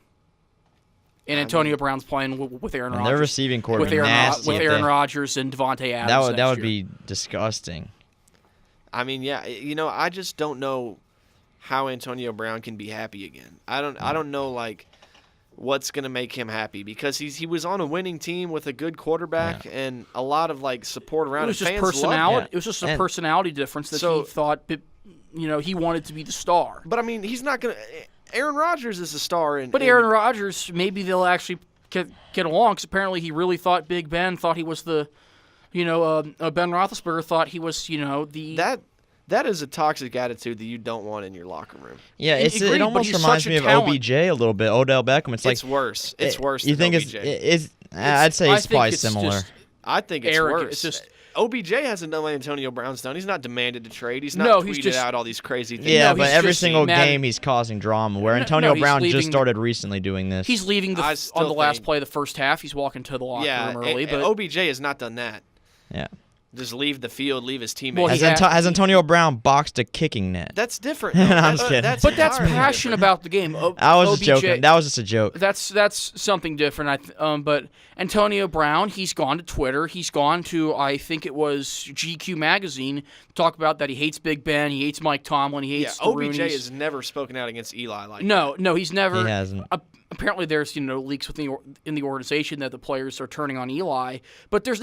And Antonio Brown's playing with Aaron Rodgers. Their receiving core with Aaron Rodgers and Devontae Adams. That would be disgusting. I mean, yeah, I just don't know how Antonio Brown can be happy again. I don't know what's going to make him happy, because he was on a winning team with a good quarterback and a lot of support around. It was just fans personality. It was just a personality difference that he thought he wanted to be the star. But I mean, he's not going to. Aaron Rodgers is a star, but Aaron Rodgers, maybe they'll actually get along, because apparently he really thought Big Ben thought he was the, Ben Roethlisberger thought he was, the. That is a toxic attitude that you don't want in your locker room. Yeah, it almost reminds me of OBJ a little bit, Odell Beckham. It's worse. It's worse. You think OBJ. I'd say it's probably similar. I think it's arrogant. worse. It's just OBJ hasn't done what Antonio Brown's done. He's not demanded to trade. He's not tweeted out all these crazy things. Yeah, but every single game he's causing drama. Where Antonio Brown just started recently doing this. He's leaving on the last play of the first half. He's walking to the locker room early. But OBJ has not done that. Yeah. Just leave the field, leave his teammates. Has Antonio Brown boxed a kicking net? That's different. I'm just kidding. That's passion about the game. I was just joking. That was just a joke. That's something different. But Antonio Brown, he's gone to Twitter. He's gone to, I think it was GQ magazine, to talk about that he hates Big Ben, he hates Mike Tomlin, he hates the OBJ Rooneys. has never spoken out against Eli like that. No, he's never. He hasn't. Apparently, there's leaks in the organization that the players are turning on Eli, but he's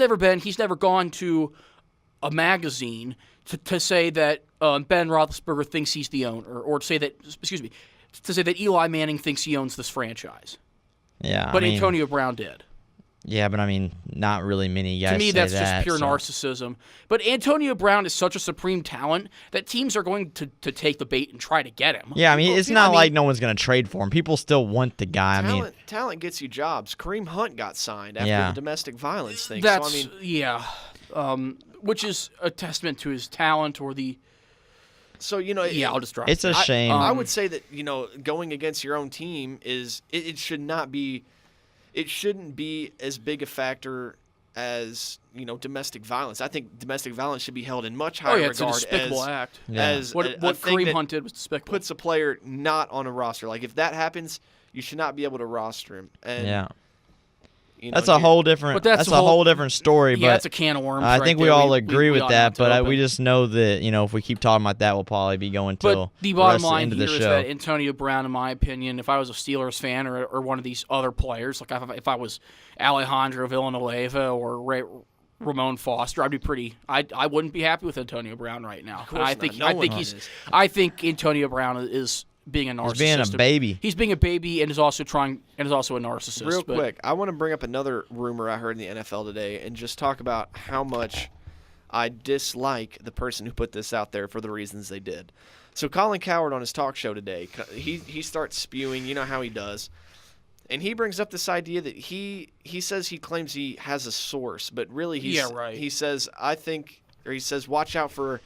never gone to a magazine to say that Ben Roethlisberger thinks he's the owner, or to say that Eli Manning thinks he owns this franchise. Yeah, but Antonio Brown did. Yeah, but not really many guys. To me, say that's just pure narcissism. But Antonio Brown is such a supreme talent that teams are going to take the bait and try to get him. Yeah, it's not like no one's going to trade for him. People still want the guy. Talent gets you jobs. Kareem Hunt got signed after the domestic violence thing. Which is a testament to his talent or the. So I'll just drop. It's a shame. I would say that going against your own team is it should not be. It shouldn't be as big a factor as domestic violence. I think domestic violence should be held in much higher regard. It's a despicable act. As what Kareem Hunt did was despicable. Puts a player not on a roster. Like if that happens, you should not be able to roster him. And, that's a whole different. That's a whole different story. Yeah, but that's a can of worms. I think we all agree with that. But we just know that if we keep talking about that, we'll probably be going till the bottom line here is that Antonio Brown, in my opinion, if I was a Steelers fan or one of these other players, like if I was Alejandro Villanueva or Ramon Foster, I wouldn't be happy with Antonio Brown right now. I think Antonio Brown is being a narcissist. He's being a baby. He's being a baby and is also a narcissist. Real quick, I want to bring up another rumor I heard in the NFL today and just talk about how much I dislike the person who put this out there for the reasons they did. So Colin Cowherd on his talk show today, he starts spewing, how he does. And he brings up this idea that he says he claims he has a source, but really he says watch out for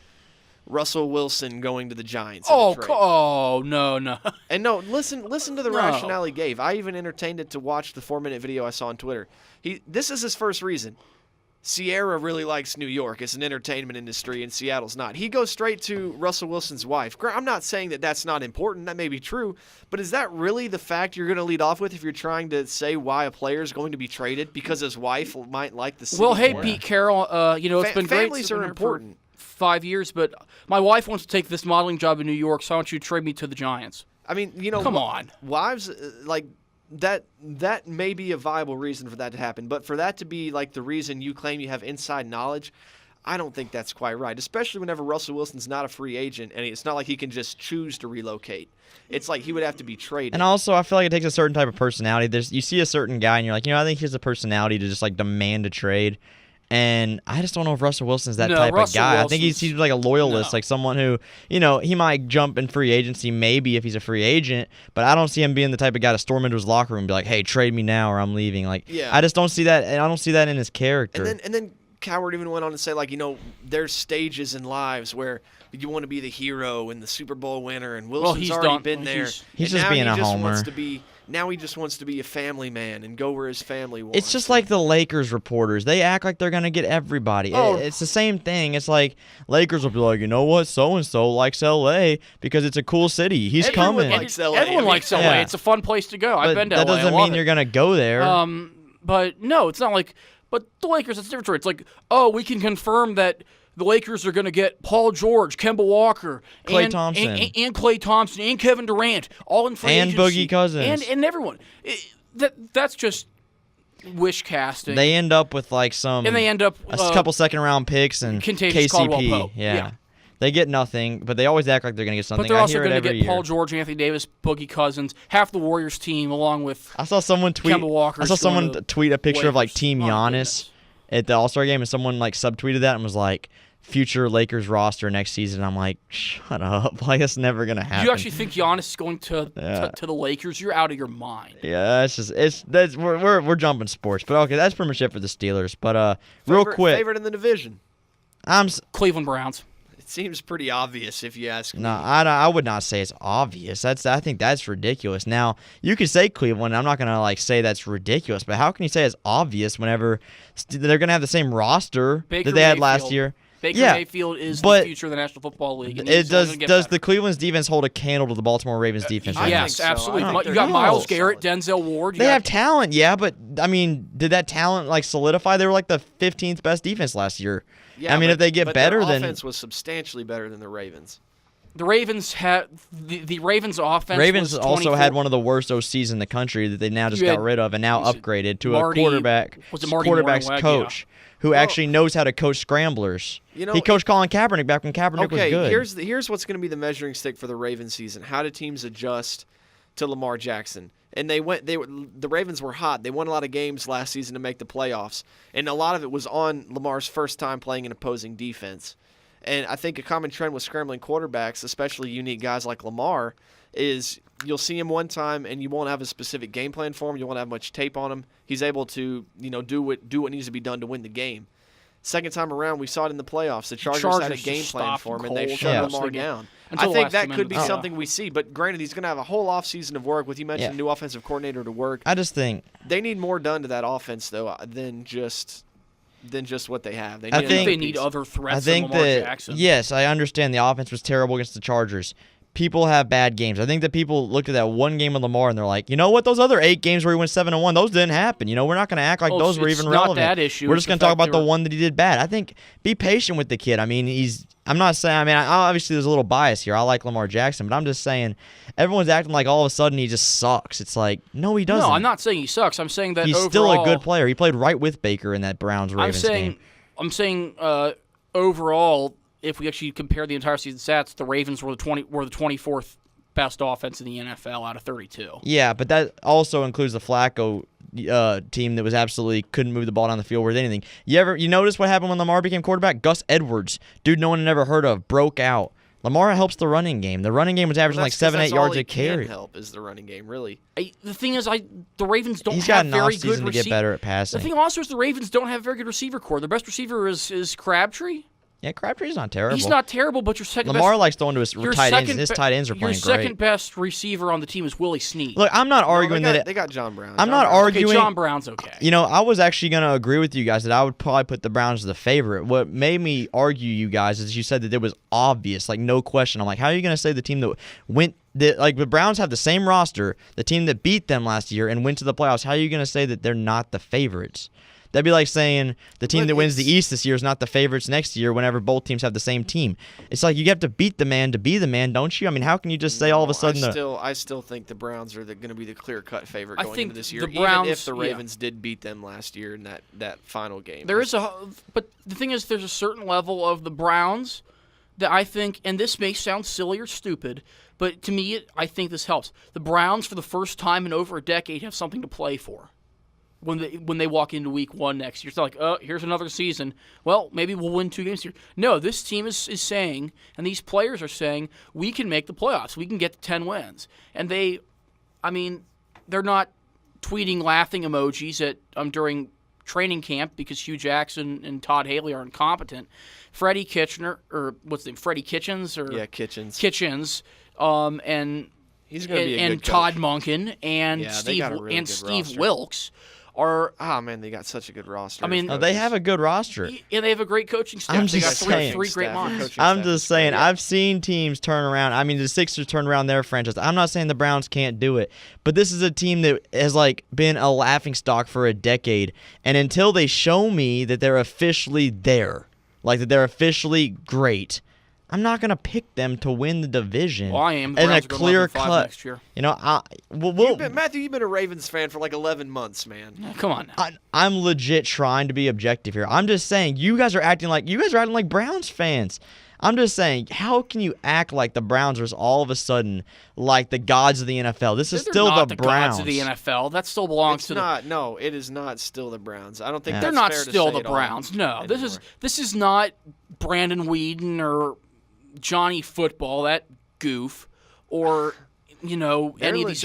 Russell Wilson going to the Giants. No. And no, listen to the rationale he gave. I even entertained it to watch the 4-minute video I saw on Twitter. This is his first reason. Sierra really likes New York. It's an entertainment industry, and Seattle's not. He goes straight to Russell Wilson's wife. I'm not saying that that's not important. That may be true. But is that really the fact you're going to lead off with if you're trying to say why a player is going to be traded? Because his wife might like the city. Well, hey, Pete Carroll, it's been great. Families are important. 5 years, but my wife wants to take this modeling job in New York, so I want you to trade me to the Giants. I mean, come on. Wives, that may be a viable reason for that to happen, but for that to be the reason you claim you have inside knowledge, I don't think that's quite right, especially whenever Russell Wilson's not a free agent, and it's not like he can just choose to relocate. It's like he would have to be traded. And also, I feel like it takes a certain type of personality. You see a certain guy, and you're like, I think he has a personality to just demand a trade. And I just don't know if Russell Wilson's that type of guy. I think he's like a loyalist, like someone who, he might jump in free agency maybe if he's a free agent, but I don't see him being the type of guy to storm into his locker room and be like, hey, trade me now or I'm leaving. I just don't see that, and I don't see that in his character. And then Coward even went on to say, like, there's stages in lives where you want to be the hero and the Super Bowl winner, and Wilson's already been there. He's just being a homer. Now he just wants to be a family man and go where his family wants. It's just like the Lakers reporters. They act like they're going to get everybody. It's the same thing. It's like Lakers will be like, you know what, so-and-so likes L.A. because it's a cool city. He's coming. Everyone likes L.A. Yeah. It's a fun place to go. I've been to L.A. That doesn't mean you're going to go there. But no, it's not like – but the Lakers, it's different. It's like, we can confirm that – the Lakers are going to get Paul George, Kemba Walker, Klay Thompson, and Klay Thompson, and Kevin Durant, all in free agency. And Boogie Cousins. And everyone. That's just wish casting. They end up with like a couple second-round picks and KCP. Yeah. They get nothing, but they always act like they're going to get something. But they're also going to get Paul George, Anthony Davis, Boogie Cousins, half the Warriors team, along with I saw someone tweet a picture of like Team Giannis at the All-Star game, and someone like subtweeted that and was like, future Lakers roster next season. I'm like, shut up. Like, it's never going to happen. You actually think Giannis is going to the Lakers? You're out of your mind. Yeah, we're jumping sports. But okay, that's pretty much it for the Steelers. But real quick. Favorite in the division? Cleveland Browns. It seems pretty obvious if you ask me. No, I would not say it's obvious. I think that's ridiculous. Now, you could say Cleveland. I'm not going to like say that's ridiculous, but how can you say it's obvious whenever they're going to have the same roster that they had last year? Baker Mayfield is the future of the National Football League. Does the Cleveland's defense hold a candle to the Baltimore Ravens defense? Yes, absolutely. You got Myles Garrett, Denzel Ward. They have talent, yeah, but I mean, did that talent like solidify? They were like the 15th best defense last year. Yeah, if they get better, their offense was substantially better than the Ravens. The Ravens had the Ravens offense. Ravens also had one of the worst OCs in the country that they now just got rid of and now upgraded to a quarterback's coach. Who actually knows how to coach scramblers. He coached Colin Kaepernick back when Kaepernick was good. Here's what's going to be the measuring stick for the Ravens season. How do teams adjust to Lamar Jackson? And the Ravens were hot. They won a lot of games last season to make the playoffs. And a lot of it was on Lamar's first time playing an opposing defense. And I think a common trend with scrambling quarterbacks, especially unique guys like Lamar, is you'll see him one time and you won't have a specific game plan for him. You won't have much tape on him. He's able to, do what needs to be done to win the game. Second time around, we saw it in the playoffs. The Chargers had a game plan for him, and they shut Lamar down. I think that could be something we see. But granted, he's going to have a whole offseason of work. With you mentioned a new offensive coordinator to work. I just think they need more done to that offense, though, than just what they have. I think they need other threats than Lamar Jackson. Yes, I understand the offense was terrible against the Chargers. People have bad games. I think that people looked at that one game of Lamar and they're like, you know what? Those other 8 games where he went 7-1, those didn't happen. We're not going to act like those were even relevant. That issue. We're just going to talk about the one that he did bad. I think be patient with the kid. I mean, obviously there's a little bias here. I like Lamar Jackson, but I'm just saying everyone's acting like all of a sudden he just sucks. It's like, no, he doesn't. No, I'm not saying he sucks. I'm saying that he's still a good player. He played right with Baker in that Browns-Ravens game. I'm saying overall, if we actually compare the entire season stats, the Ravens were the 24th best offense in the NFL out of 32. Yeah, but that also includes the Flacco team that was absolutely couldn't move the ball down the field with anything. You notice what happened when Lamar became quarterback? Gus Edwards, dude no one had ever heard of, broke out. Lamar helps the running game. The running game was averaging 7-8 yards a carry. Help is the running game, really. The thing is, the Ravens don't have very good receivers. To get better at passing. The thing also is the Ravens don't have a very good receiver core. Their best receiver is Crabtree. Yeah, Crabtree's not terrible. He's not terrible, but your second Lamar best, likes throwing to his tight ends, and his tight ends are playing great. Your second best receiver on the team is Willie Snead. Look, I'm not arguing that they got John Brown. I'm not arguing. Okay, John Brown's okay. I was actually going to agree with you guys that I would probably put the Browns as the favorite. What made me argue you guys is you said that it was obvious, like no question. I'm like, how are you going to say the team that went the Browns have the same roster, the team that beat them last year and went to the playoffs? How are you going to say that they're not the favorites? That'd be like saying the team that wins the East this year is not the favorites next year whenever both teams have the same team. It's like you have to beat the man to be the man, don't you? I mean, how can you just say all of a sudden... I still think the Browns are going to be the clear-cut favorite going into this year, Browns, even if the Ravens did beat them last year in that final game. But the thing is, there's a certain level of the Browns that I think, and this may sound silly or stupid, but to me, I think this helps. The Browns, for the first time in over a decade, have something to play for. When they walk into week 1 next year. It's not like, oh, here's another season. Well, maybe we'll win 2 games here. No, this team is saying, and these players are saying, we can make the playoffs. We can get to 10 wins. And they're not tweeting laughing emojis during training camp because Hugh Jackson and Todd Haley are incompetent. Freddie Kitchens, Kitchens, and He's going to be a and good coach. Todd Monken and Yeah, they got a really good Steve roster. Wilkes are. Oh man, they got such a good roster. I mean, No, they have a good roster. And they have a great coaching staff. I'm They got just three saying. great minds. I'm just saying, I've seen teams turn around. I mean, the Sixers turned around their franchise. I'm not saying the Browns can't do it, but this is a team that has been a laughingstock for a decade. And until they show me that they're officially there, that they're officially great, I'm not gonna pick them to win the division. Well, I am. The And Browns a are going clear 11-5 cut. next year. Matthew, you've been a Ravens fan for 11 months, man. Come on now. I'm legit trying to be objective here. I'm just saying you guys are acting like Browns fans. I'm just saying, how can you act like the Browns are all of a sudden like the gods of the NFL? This is They're still not the the Browns. gods of the NFL. That still belongs It's to not. No, it is not still the Browns. I don't think They're that's not fair to still say the at all Browns. No, anymore. this is not Brandon Whedon or Johnny Football, that goof, or any of these legit.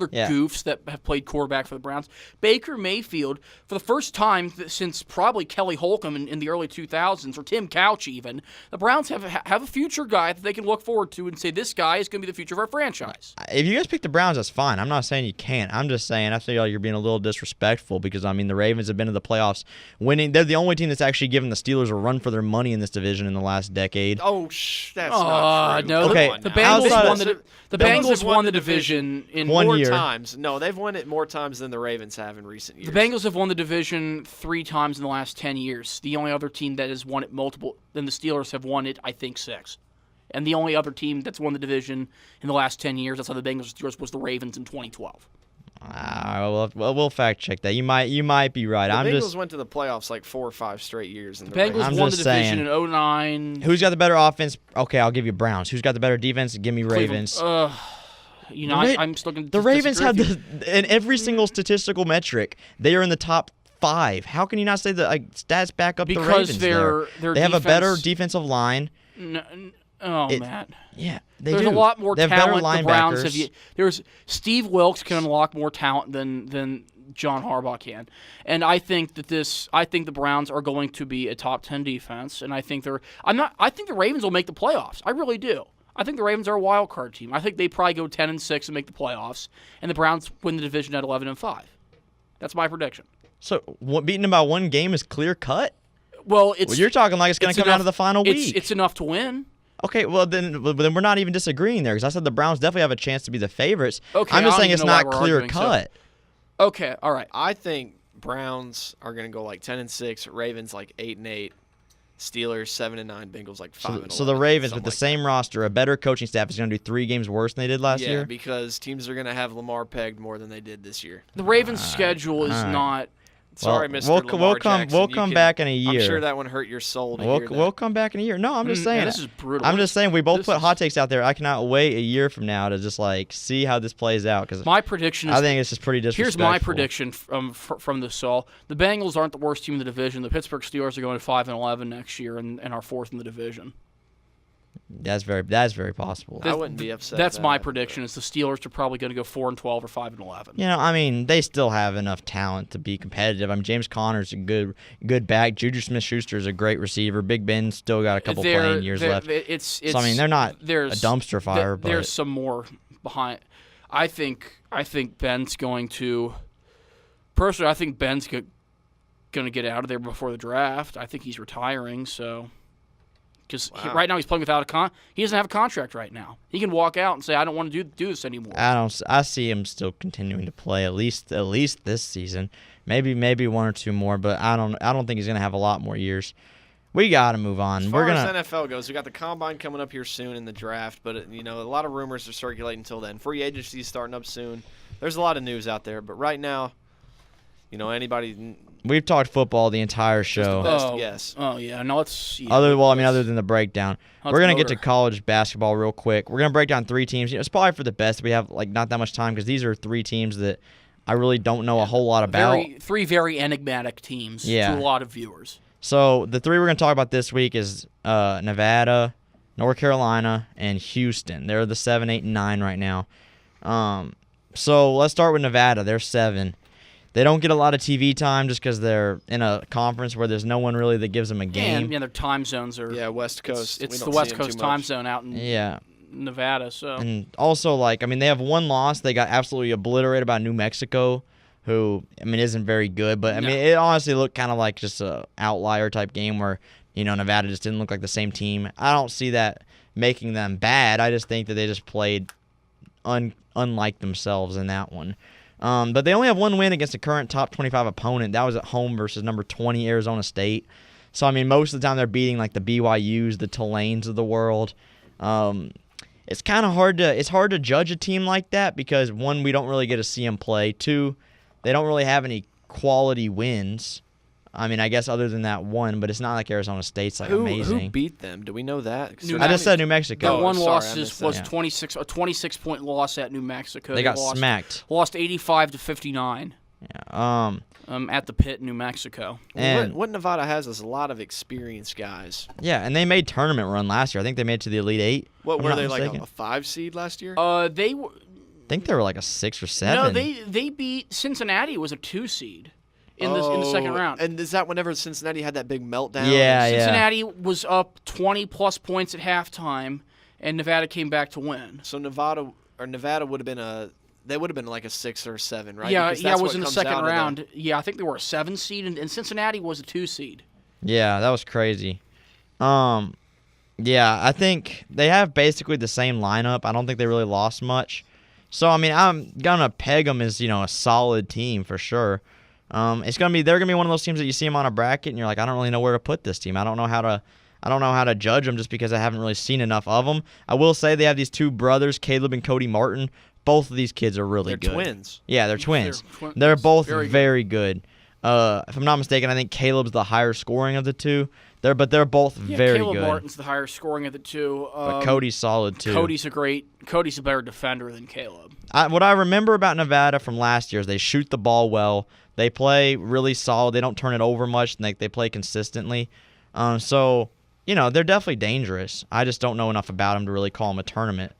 other Yeah. goofs that have played quarterback for the Browns. Baker Mayfield, for the first time since probably Kelly Holcomb in the early 2000s, or Tim Couch even, the Browns have a future guy that they can look forward to and say, this guy is going to be the future of our franchise. If you guys pick the Browns, that's fine. I'm not saying you can't. I'm just saying I feel like you're being a little disrespectful because, the Ravens have been to the playoffs winning. They're the only team that's actually given the Steelers a run for their money in this division in the last decade. Oh, that's not true. No, Okay, the outside Bengals of- won the Bengals won the division in One more year. times. No, they've won it more times than the Ravens have in recent years. The Bengals have won the division 3 times in the last 10 years. The only other team that has won it multiple than the Steelers have won it, I think, 6. And the only other team that's won the division in the last 10 years outside the Bengals and Steelers was the Ravens in 2012. We'll fact check that. You might be right. The I'm Bengals just went to the playoffs 4 or 5 straight years. The Bengals I'm won the just division saying. in 2009. who's got the better offense? Okay, I'll give you Browns. Who's got the better defense? Give me Ravens. I'm still going to The Ravens have in every single statistical metric, they are in the top 5. How can you not say the stats back up the Ravens? Their they have a better defense- defensive line. Matt. Yeah, they There's do. a lot more they have talent. better The Browns have. linebackers. There's Steve Wilkes can unlock more talent than John Harbaugh can, and I think the Browns are going to be a top 10 defense, and I think I think the Ravens will make the playoffs. I really do. I think the Ravens are a wild card team. I think they probably go 10-6 and make the playoffs, and the Browns win the division at 11-5. That's my prediction. So beating them by 1 game is clear cut. Well, You're talking like it's going to come down to the final week. It's enough to win. Okay, well then we're not even disagreeing there because I said the Browns definitely have a chance to be the favorites. Okay, I'm just I don't saying it's even know why not we're clear arguing, so- cut. Okay, all right. I think Browns are going to go 10-6, Ravens 8-8, Steelers 7-9, Bengals 5-11. So the Ravens with something the like same roster, a better coaching staff is going to do 3 games worse than they did last that. year. Yeah, because teams are going to have Lamar pegged more than they did this year. The Ravens' schedule is not. Sorry, Well, Mr. we'll Lamar come- Jackson. we'll You come can- back in a year. I'm sure that one hurt your soul to hear that. We'll come back in a year. No, I'm just saying. Yeah, this is brutal. I'm just saying we both This put is- hot takes out there. I cannot wait a year from now to just see how this plays out because My prediction is. I think it's just pretty disrespectful. Here's my prediction from the Saul. The Bengals aren't the worst team in the division. The Pittsburgh Steelers are going to 5-11 next year and are 4th in the division. That's very possible. I wouldn't be upset. That's at my that, prediction. Is the Steelers are probably going to go 4-12 or 5-11. They still have enough talent to be competitive. James Conner's a good back. Juju Smith-Schuster is a great receiver. Big Ben's still got a couple playing years left. They're not a dumpster fire. But there's some more behind. I think Ben's going to. Personally, I think Ben's going to get out of there before the draft. I think he's retiring. So. Because right now he's playing without he doesn't have a contract right now. He can walk out and say, "I don't want to do this anymore." I see him still continuing to play at least this season, maybe 1 or 2 more, but I don't think he's gonna have a lot more years. We gotta move on. As far as NFL goes, we got the combine coming up here soon in the draft, but a lot of rumors are circulating until then. Free agency is starting up soon. There's a lot of news out there, but right now, anybody. We've talked football the entire show. Best guess. Oh yeah, no, it's Other than the breakdown, we're gonna get to motor. college basketball real quick. We're gonna break down 3 teams. It's probably for the best. We have not that much time because these are 3 teams that I really don't know a whole lot about. 3 very enigmatic teams Yeah. to a lot of viewers. So the 3 we're gonna talk about this week is Nevada, North Carolina, and Houston. They're the 7, 8, and 9 right now. So let's start with Nevada. They're 7. They don't get a lot of TV time just because they're in a conference where there's no one really that gives them a game. And their time zones are West Coast. It's We the don't West see 'em Coast too time much. zone out in Yeah. Nevada. So And also, like, I mean, they have one loss. They got absolutely obliterated by New Mexico, who, I mean, isn't very good. But, I mean, it honestly looked kind of like just a outlier type game where, Nevada just didn't look like the same team. I don't see that making them bad. I just think that they just played unlike themselves in that one. But they only have one win against a current top 25 opponent. That was at home versus number 20 Arizona State. So, I mean, most of the time they're beating, like, the BYUs, the Tulanes of the world. It's kind of hard to judge a team like that because, one, we don't really get to see them play. Two, they don't really have any quality wins. I mean, I guess other than that one, but it's not like Arizona State's like amazing. Who beat them? Do we know that? I just said New Mexico. That one sorry, loss I missed was that. 26 a 26-point loss at New Mexico. They got smacked. Lost 85-59. Yeah. At the pit in New Mexico. And what Nevada has is a lot of experienced guys. yeah, and they made tournament run last year. I think they made it to the Elite Eight. What if I'm were not they, like mistaken. a 5 seed last year? They were I think they were like a 6 or 7. no, they beat Cincinnati. Was a 2 seed in the second round. And is that whenever Cincinnati had that big meltdown? Yeah, yeah. Cincinnati was up 20+ points at halftime, and Nevada came back to win. So Nevada would have been they would have been like a 6 or 7, right? Yeah, Because yeah, that's it was what in the comes second out of the- round. Yeah, I think they were a 7 seed, and Cincinnati was a 2 seed. Yeah, that was crazy. Yeah, I think they have basically the same lineup. I don't think they really lost much. So, I mean, I'm gonna peg them as, a solid team for sure. They're gonna be one of those teams that you see them on a bracket and you're like, I don't really know where to put this team. I don't know how to judge them just because I haven't really seen enough of them. I will say they have these two brothers, Caleb and Cody Martin. Both of these kids are really They're good. twins. Yeah, they're twins. They're They're both very very good. If I'm not mistaken, I think Caleb's the higher scoring of the two. They're both Yeah, very Caleb good. Martin's the higher scoring of the two. But Cody's solid too. Cody's a better defender than Caleb. What I remember about Nevada from last year is they shoot the ball well. They play really solid. They don't turn it over much. And they play consistently. So, they're definitely dangerous. I just don't know enough about them to really call them a tournament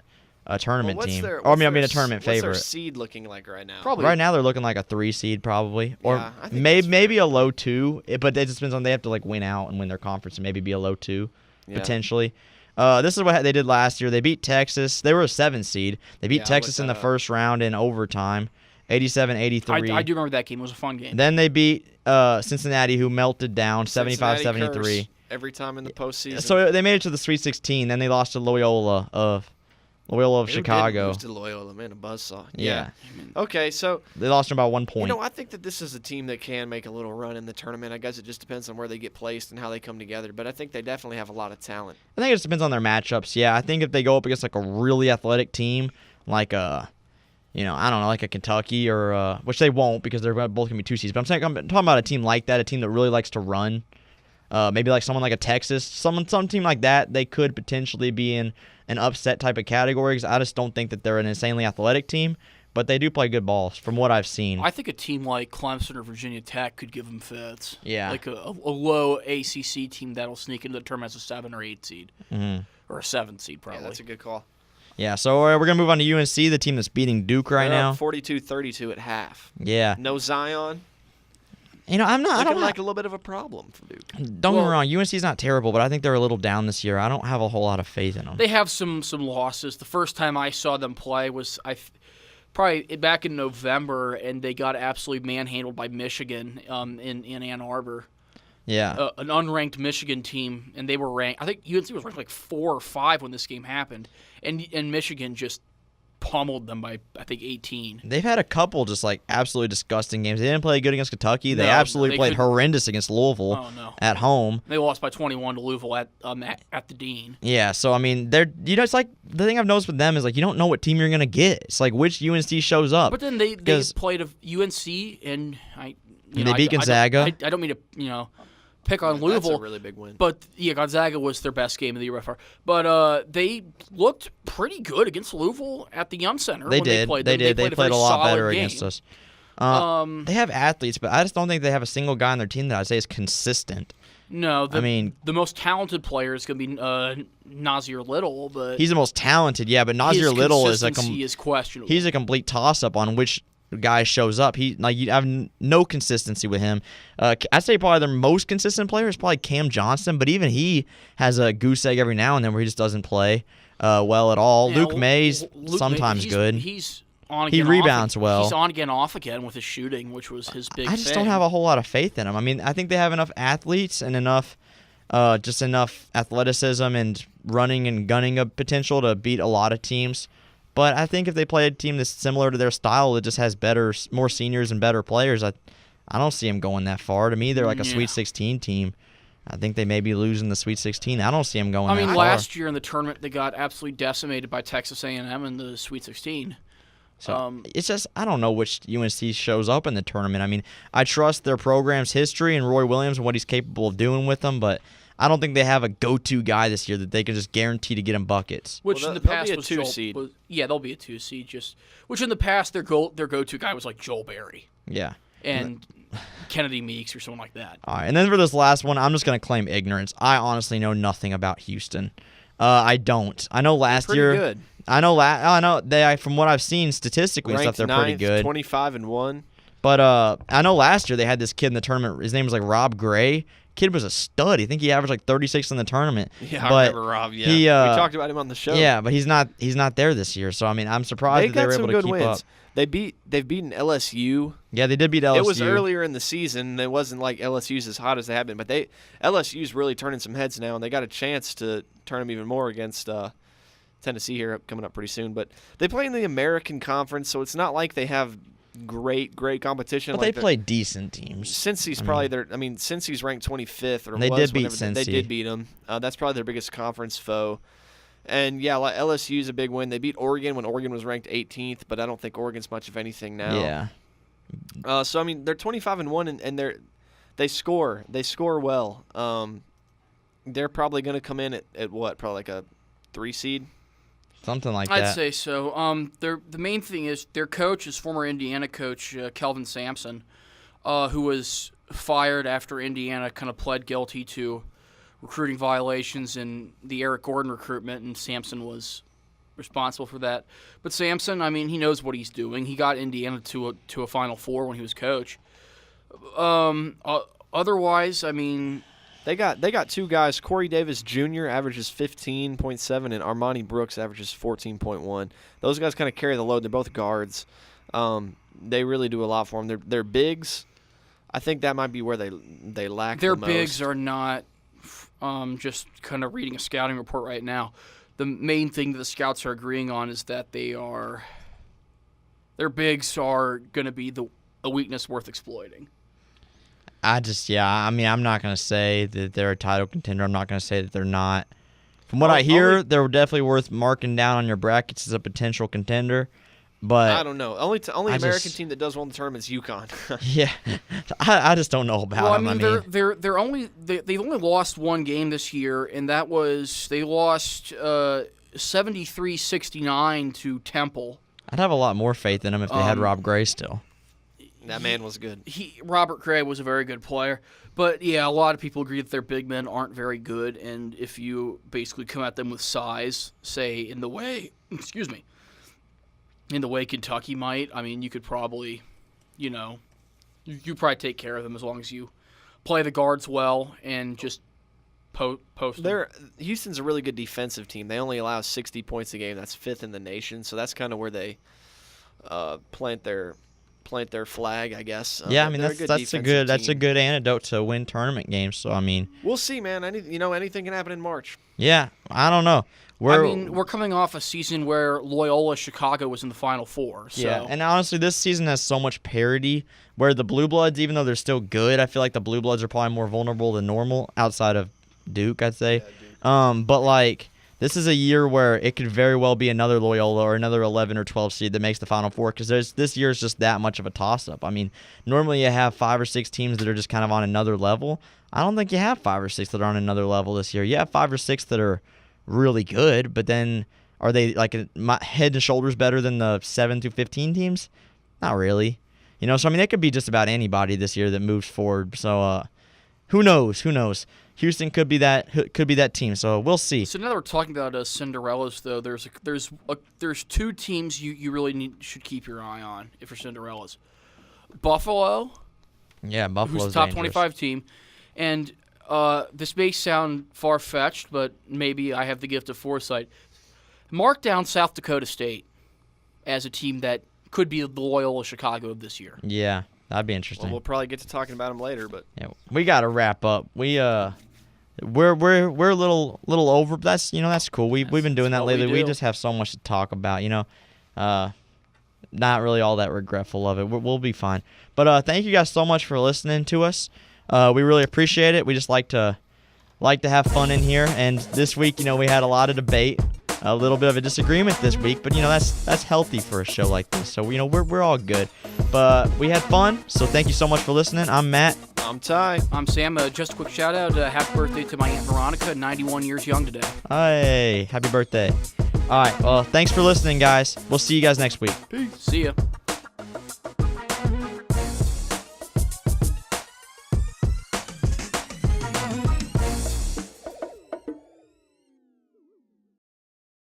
Well, team. Their, Or, I mean, a what's tournament their favorite. seed looking like right now? Probably Right now they're looking like a 3 seed probably, or Yeah, I think that's maybe a low 2. But it just depends on they have to win out and win their conference and maybe be a low 2 Yeah. potentially. This is what they did last year. They beat Texas. They were a 7 seed. They beat Yeah, I Texas looked in the that up. first round in overtime, 87-83. I do remember that game. It was a fun game. Then they beat Cincinnati, who melted down Cincinnati 75-73. curse every time in the postseason. So they made it to the Sweet 16. Then they lost to Loyola of Who Chicago. didn't lose to Loyola, man, a buzzsaw. Yeah. Okay, so They lost them by 1 point. I think that this is a team that can make a little run in the tournament. I guess it just depends on where they get placed and how they come together. But I think they definitely have a lot of talent. I think it just depends on their matchups. Yeah, I think if they go up against a really athletic team, like I don't know, like a Kentucky or which they won't because they're both gonna be 2 seeds. But I'm talking about a team like that, a team that really likes to run. Maybe like someone like a Texas, some team like that, they could potentially be in an upset type of category. Because I just don't think that they're an insanely athletic team, but they do play good balls from what I've seen. I think a team like Clemson or Virginia Tech could give them fits. Yeah. Like a low ACC team that'll sneak into the tournament as a 7 or 8 seed. Mm-hmm. Or a 7 seed, probably. Yeah, that's a good call. Yeah, so we're going to move on to UNC, the team that's beating Duke right They're now. up 42-32 at half. Yeah. No Zion. I don't Looking like a little bit of a problem for Duke. Don't get me wrong, UNC's not terrible, but I think they're a little down this year. I don't have a whole lot of faith in them. They have some losses. The first time I saw them play was probably back in November, and they got absolutely manhandled by Michigan in Ann Arbor. Yeah. An unranked Michigan team, and they were ranked. I think UNC was ranked like 4 or 5 when this game happened, and Michigan just pummeled them by I think 18. They've had a couple just absolutely disgusting games. They didn't play good against Kentucky. They No, absolutely they played couldn't. horrendous against Louisville Oh, no. at home. They lost by 21 to Louisville at the Dean. Yeah, so I mean, it's like the thing I've noticed with them is you don't know what team you're gonna get. It's like which UNC shows up. But then they 'Cause- played a UNC, and They beat Gonzaga. I don't mean to pick on That's Louisville. a really big win. But yeah, Gonzaga was their best game of the year by far. But they looked pretty good against Louisville at the Yum Center. They when did. They They played played a lot very better solid game. against us. They have athletes, but I just don't think they have a single guy on their team that I'd say is consistent. No, I mean- the most talented player is going to be Nazir Little, but He's the most talented, yeah, but Nazir his Little is consistency is questionable. he's a complete toss-up on which guy shows up. You have no consistency with him. I'd say probably their most consistent player is probably Cam Johnson, but even he has a goose egg every now and then where he just doesn't play well at all. Yeah, Luke May's sometimes good. He's on He again, rebounds off, well. He's on again, off again with his shooting, which was his big I just thing. don't have a whole lot of faith in him. I mean, I think they have enough athletes and enough athleticism and running and gunning of potential to beat a lot of teams. But I think if they play a team that's similar to their style that just has more seniors and better players, I don't see them going that far. To me, they're like a Sweet 16 team. I think they may be losing the Sweet 16. I don't see them going that far. Last year in the tournament, they got absolutely decimated by Texas A&M in the Sweet 16. So it's just I don't know which UNC shows up in the tournament. I mean, I trust their program's history and Roy Williams and what he's capable of doing with them, but I don't think they have a go-to guy this year that they can just guarantee to get him buckets. Which in the past was Joel. They'll be a 2 seed. Which in the past their go-to guy was like Joel Berry. Yeah. And Kennedy Meeks or someone like that. All right, and then for this last one, I'm just going to claim ignorance. I honestly know nothing about Houston. I don't. I know last year. Good. I know they. From what I've seen statistically and Ranked stuff, they're pretty good. 25-1. But I know last year they had this kid in the tournament. His name was like Rob Gray. Kid was a stud. I think he averaged like 36 in the tournament. Yeah, but I remember Rob. Yeah, we talked about him on the show. Yeah, but he's not there this year. So I mean, I'm surprised that they were able to keep wins. up. They've beaten LSU. Yeah, they did beat LSU. It was earlier in the season. It wasn't like LSU's as hot as they have been, but LSU's really turning some heads now, and they got a chance to turn them even more against Tennessee here coming up pretty soon. But they play in the American Conference, so it's not like they have great competition. But like they play decent teams. Cincy's probably Cincy's ranked 25th, or they did beat Cincy. They did beat them. That's probably their biggest conference foe. And yeah, like LSU's a big win. They beat Oregon when Oregon was ranked 18th, but I don't think Oregon's much of anything now. Yeah. So I mean, they're 25-1, and they score well. They're probably going to come in at what? Probably like a 3 seed. Something like that. I'd say so. The main thing is their coach is former Indiana coach Kelvin Sampson, who was fired after Indiana kind of pled guilty to recruiting violations in the Eric Gordon recruitment, and Sampson was responsible for that. But Sampson, I mean, he knows what he's doing. He got Indiana to a Final Four when he was coach. Otherwise, I mean, they got 2 guys. Corey Davis Jr. averages 15.7, and Armani Brooks averages 14.1. Those guys kind of carry the load. They're both guards. They really do a lot for them. They're bigs. I think that might be where they lack. Their the most. bigs are not. Just kind of reading a scouting report right now. The main thing that the scouts are agreeing on is that their bigs are going to be a weakness worth exploiting. I mean, I'm not going to say that they're a title contender. I'm not going to say that they're not. From what I hear, they're definitely worth marking down on your brackets as a potential contender. But I don't know. Only American team that does well in the tournament is UConn. Yeah, I just don't know about them. I mean, they've only lost 1 game this year, and that was they lost 73-69 to Temple. I'd have a lot more faith in them if they had Rob Gray still. That man was good. Robert Gray was a very good player. But, yeah, a lot of people agree that their big men aren't very good, and if you basically come at them with size, say, in the way Kentucky might, I mean, you could probably, you probably take care of them as long as you play the guards well and just post them. Houston's a really good defensive team. They only allow 60 points a game. That's 5th in the nation, so that's kind of where they plant their flag, I guess. Yeah, I mean that's a good antidote to win tournament games. So I mean, we'll see, man. Anything can happen in March. Yeah, I don't know. We're coming off a season where Loyola Chicago was in the Final Four. So. Yeah, and honestly, this season has so much parity where the Blue Bloods, even though they're still good, I feel like the Blue Bloods are probably more vulnerable than normal outside of Duke, I'd say. Yeah, Duke. But like this is a year where it could very well be another Loyola or another 11 or 12 seed that makes the Final Four because this year is just that much of a toss-up. I mean, normally you have 5 or 6 teams that are just kind of on another level. I don't think you have 5 or 6 that are on another level this year. You have 5 or 6 that are really good, but then are they like head and shoulders better than the 7 through 15 teams? Not really. So I mean, it could be just about anybody this year that moves forward. So who knows? Who knows? Houston could be that team. So we'll see. So now that we're talking about Cinderellas, though, there's two teams you really should keep your eye on if you're Cinderellas. Buffalo, Yeah, Buffalo's who's a top dangerous. 25 team, and this may sound far-fetched, but maybe I have the gift of foresight. Mark down South Dakota State as a team that could be the Loyola Chicago of this year. Yeah, that'd be Well, interesting. we'll probably get to talking about them later, but Yeah, we got to wrap up. We're a little over. But that's cool. We've been doing that what we lately. We do. just have so much to talk about. Not really all that regretful of it. We'll be fine. But thank you guys so much for listening to us. We really appreciate it. We just like to have fun in here. And this week, we had a lot of debate, a little bit of a disagreement this week. But that's healthy for a show like this. So we're all good. But we had fun. So thank you so much for listening. I'm Matt. I'm Ty. I'm Sam. Just a quick shout-out. Happy birthday to my Aunt Veronica, 91 years young today. Hey, happy birthday. All right. Well, thanks for listening, guys. We'll see you guys next week. See ya.